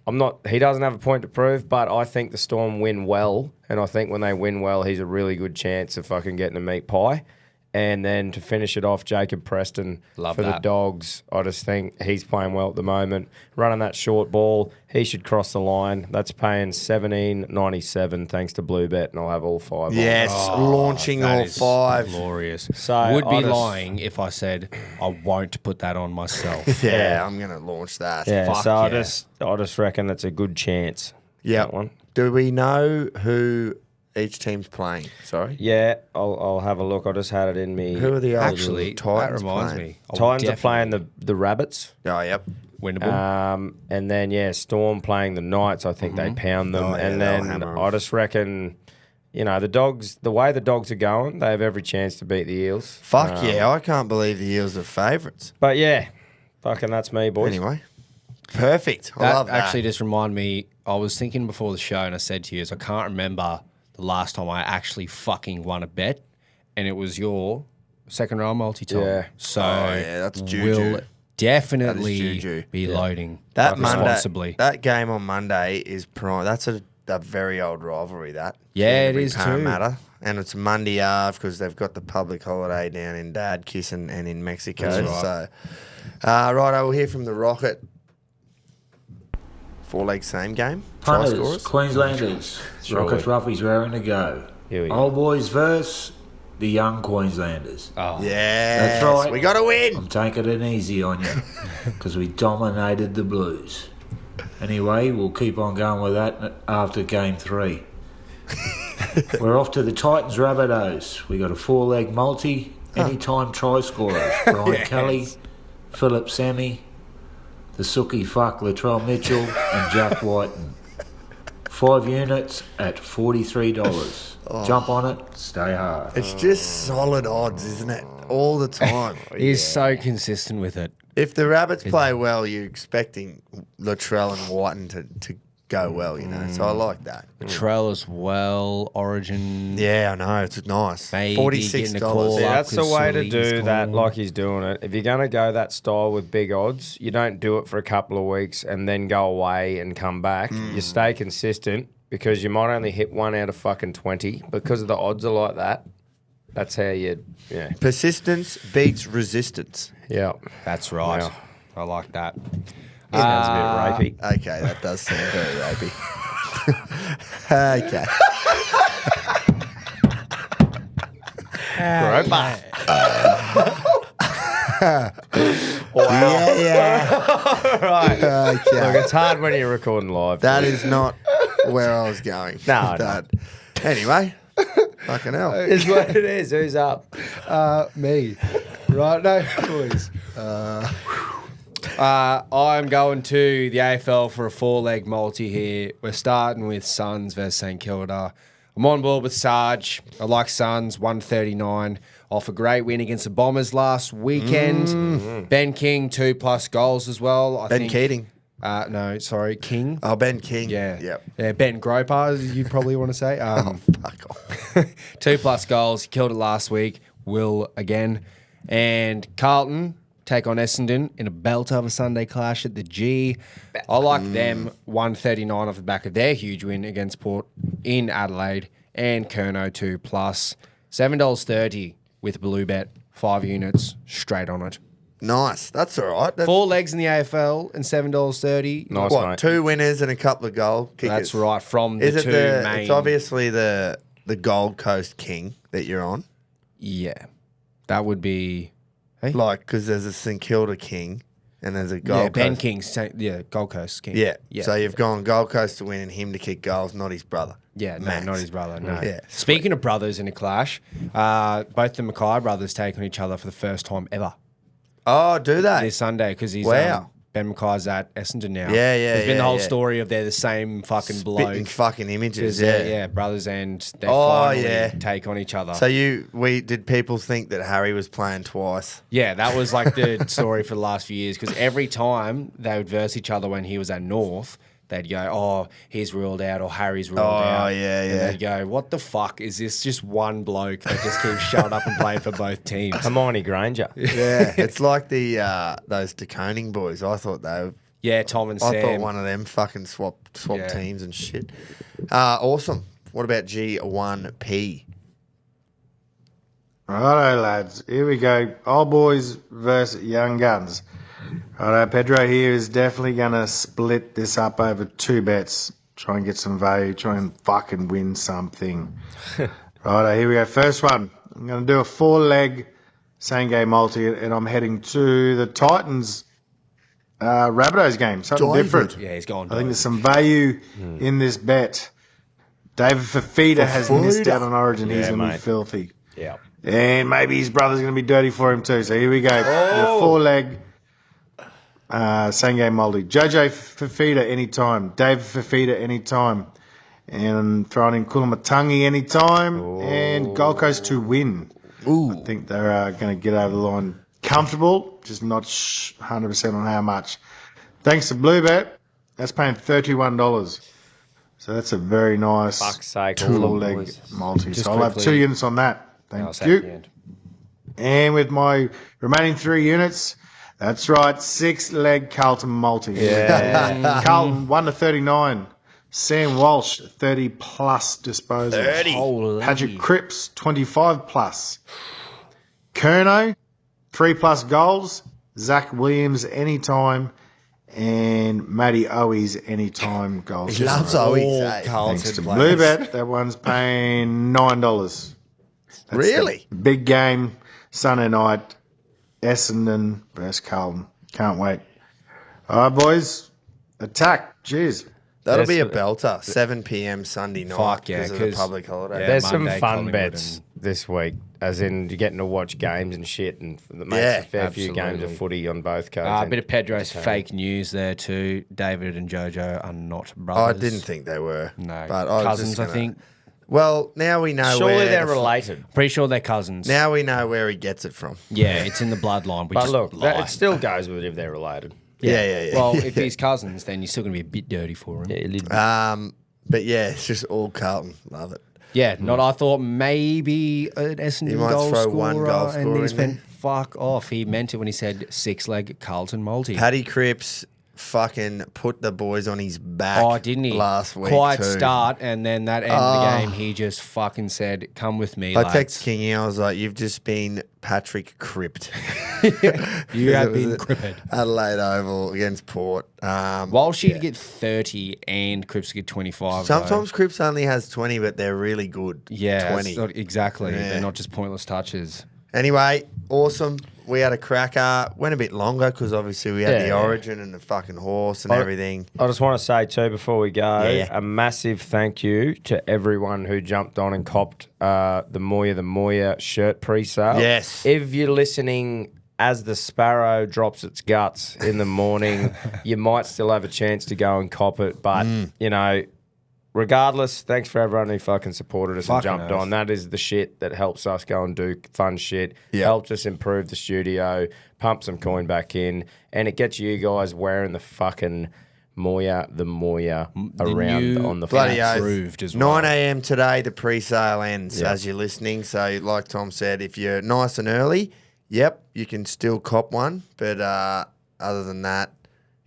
He doesn't have a point to prove, but I think the Storm win well. And I think when they win well, he's a really good chance of fucking getting a meat pie. And then to finish it off, Jacob Preston Love for the that. Dogs. I just think he's playing well at the moment. Running that short ball, he should cross the line. That's paying $17.97 thanks to Blue Bet, and I'll have all 5 on. Yes, launching That all is 5. Glorious. So Would be I just- lying if I said I won't put that on myself. Yeah, I'm going to launch that. Yeah, Fuck so yeah. I just reckon that's a good chance. Yeah. That one. Do we know who each team's playing? Sorry. Yeah, I'll have a look. I just had it in me. Who are the other Actually, Titans that reminds playing? me. I would Titans are playing definitely- the Rabbits. Oh, yep. winnable. And then, Storm playing the Knights. I think they pound them. Oh, yeah, and they'll then hammer 'em. I just reckon, the Dogs, the way the Dogs are going, they have every chance to beat the Eels. Fuck yeah, I can't believe the Eels are favourites. But yeah, fucking that's me, boys. Anyway, perfect. I That love that. actually just reminded me. I was thinking before the show, and I said to you, I can't remember the last time I actually fucking won a bet, and it was your second row multi-time. Yeah. So Oh, yeah, that's juju. Will definitely That is juju. be loading that responsibly. That game on Monday is prime. That's a very old rivalry. That Yeah, it Canterbury is too. Parramatta. And it's Monday Ave because they've got the public holiday down in Dadkiss and in Mexico. That's right. So, right, I will hear from the Rocket. 4-leg same game. Try Punters, scorers. Queenslanders, Rockets, Roughies raring to go. Here we go. Old boys versus the young Queenslanders. Oh, Yes, That's right. we got to win. I'm taking it easy on you because we dominated the Blues. Anyway, we'll keep on going with that after game 3. We're off to the Titans Rabbitohs. We got a 4-leg multi, anytime try scorers. Brian Kelly, Philip Sammy, the Sookie fuck Latrell Mitchell, and Jack Whiten. 5 units at $43. Jump on it, stay hard. It's just solid odds, isn't it? All the time. He's so consistent with it. If the Rabbits play well, you're expecting Latrell and Whiten to go well, you know. So I like that. Trail as well, Origin. Yeah, I know. It's nice. Maybe $46. getting a call See, up that's the because way to Sully's do that, gone. like he's doing it. If you're going to go that style with big odds, you don't do it for a couple of weeks and then go away and come back. You stay consistent because you might only hit 1 out of fucking 20 because the odds are like that. That's how you, yeah. Persistence beats resistance. Yeah. That's right. Yeah. I like that. Sounds a bit rapey. Okay, that does sound very rapey. Okay. Groper. Yeah. Right. Okay. Look, it's hard when you're recording live. That is not where I was going. No, with that. Anyway, fucking hell. It's what it is. Who's up? Me. Right, no, boys. I'm going to the AFL for a 4-leg multi here. We're starting with Suns versus St Kilda. I'm on board with Sarge. I like Suns, 139. Off a great win against the Bombers last weekend. Ben King, 2+ goals as well. Ben Keating. No, sorry, King. Oh, Ben King. Yeah. Yep. Yeah, Ben Groper, you probably want to say. Fuck off. 2+ goals. He killed it last week. Will again. And Carlton take on Essendon in a belter of a Sunday clash at the G. I like them 139 off the back of their huge win against Port in Adelaide. And Kerno 2+. $7.30 with Blue Bet. 5 units straight on it. Nice. That's all right. That's, 4 legs in the AFL and $7.30. Nice, what, mate. 2 winners and a couple of goal kickers? That's right. From the Is it 2 the? main. It's obviously the Gold Coast King that you're on. Yeah. That would be. Hey? Like, because there's a St Kilda King and there's a Gold Ben Coast. King's. Yeah, Gold Coast King. Yeah. Yeah. So you've gone Gold Coast to win and him to kick goals, not his brother. Yeah, no, Max. not his brother. No. Yeah. Speaking of brothers in a clash, both the Mackay brothers take on each other for the first time ever Oh, do they? this Sunday because he's Wow. Ben Mackay's at Essendon now. Yeah, There's been the whole yeah. story of they're the same fucking Spitting bloke. fucking images. 'Cause Yeah. they're, brothers, and they Oh, finally yeah. take on each other. So did people think that Harry was playing twice? Yeah, that was like the story for the last few years because every time they would verse each other when he was at North, they'd go, oh, he's ruled out or Harry's ruled out. Oh, yeah, And yeah. they'd go, what the fuck? Is this just one bloke that just keeps showing up and playing for both teams? Hermione Granger. Yeah. It's like the those DeConing boys. I thought they were. Yeah, Tom and Sam. I thought one of them fucking swap Yeah. teams and shit. Awesome. What about G1P? Righto, lads. Here we go. Old boys versus young guns. Righto, Pedro here is definitely going to split this up over 2 bets. Try and get some value. Try and fucking win something. Righto, here we go. First one. I'm going to do a 4-leg same-game multi, and I'm heading to the Titans Rabbitohs game. Something different. Yeah, he's gone. I think there's some value in this bet. David Fafita has missed out on Origin. He's going to be mate. filthy. Yeah. And maybe his brother's going to be dirty for him too. So here we go. The 4-leg same game multi. JJ Fafita anytime. David Fafita anytime. And throwing in Kulamatangi anytime. And Gold Coast to win. Ooh. I think they're going to get over the line comfortable, just not 100% on how much. Thanks to Bluebet, that's paying $31. So that's a very nice Fuck's sake, all the 4-leg boys. multi. Just So I'll have quickly- 2 units on that. I'll Thank say at the you. end. And with my remaining 3 units, that's right, 6-leg Carlton multi. Yeah. Carlton 1-39. Sam Walsh 30+ disposals. 30. Holy. Patrick Cripps 25+. Kerno 3+ goals. Zach Williams anytime. and Matty Owies anytime goal. He loves Owies, eh? Thanks to Bluebet, that one's paying $9. Really? Big game, Sunday night, Essendon versus Carlton. Can't wait. All right, boys, attack. Cheers. That'll be a belter. 7 p.m. Sunday night. Fuck yeah, because of the 'cause- public holiday. yeah, There's Monday, some fun Collingwood bets this week, as in you're getting to watch games and shit, and it makes Yeah, a fair few games of absolutely. footy on both codes. A bit of Pedro's fake news there too. David and Jojo are not I brothers. didn't think they were. No, But I was cousins. just I gonna- think. Well, now we know Surely where they're the related. Pretty sure they're cousins. Now we know where he gets it from. Yeah, it's in the bloodline. We But just look, lie. it still goes with if they're related. Yeah. Well, if he's cousins, then you're still going to be a bit dirty for him. Yeah, a little bit. But yeah, it's just all Carlton. Love it. Yeah, not. I thought maybe an Essendon He might goal throw scorer, one goal and scorer he's in been there. fuck off. He meant it when he said 6-leg Carlton multi. Paddy Cripps fucking put the boys on his back. Oh, didn't he? Last week Quiet too. start, and then that end of the game, he just fucking said, "Come with me." I lads." text Kingy. I was like, "You've just been Patrick Cripped." You have It was been at crippled. Adelaide Oval against Port. While she could get 30 and Cripps could get 25. Sometimes Cripps only has 20, but they're really good. yeah, 20. it's not- exactly. Yeah. They're not just pointless touches. Anyway, awesome. We had a cracker. Went a bit longer because obviously we had the Yeah. origin and the fucking horse and everything. I just want to say too before we go, Yeah. a massive thank you to everyone who jumped on and copped the Moya shirt pre-sale. Yes. If you're listening as the sparrow drops its guts in the morning, you might still have a chance to go and cop it. But you know, regardless, thanks for everyone who fucking supported us and Fucking jumped oath. on. That is the shit that helps us go and do fun shit. Yeah. Helped us improve the studio, pump some coin back in, and it gets you guys wearing the fucking Moya around new on the Bloody fence. oath. Improved as well. 9 a.m. today, the pre-sale ends Yeah. as you're listening. So like Tom said, if you're nice and early, yep, you can still cop one. But other than that,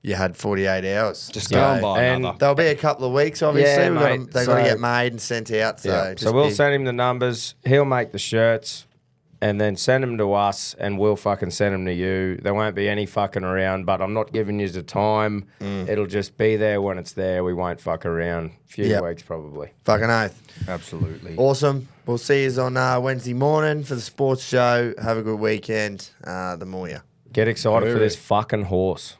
you had 48 hours. Just go and buy and another. There'll be a couple of weeks, obviously. Yeah, We've got mate. 'em- they've got to So- get made and sent out. So, Yeah. just So we'll be- send him the numbers. He'll make the shirts, and then send them to us, and we'll fucking send them to you. There won't be any fucking around, but I'm not giving you the time. It'll just be there when it's there. We won't fuck around. Few Yep. weeks probably. fucking oath. Absolutely. Awesome. We'll see you on Wednesday morning for the sports show. Have a good weekend. The Moya. Get excited for this fucking horse.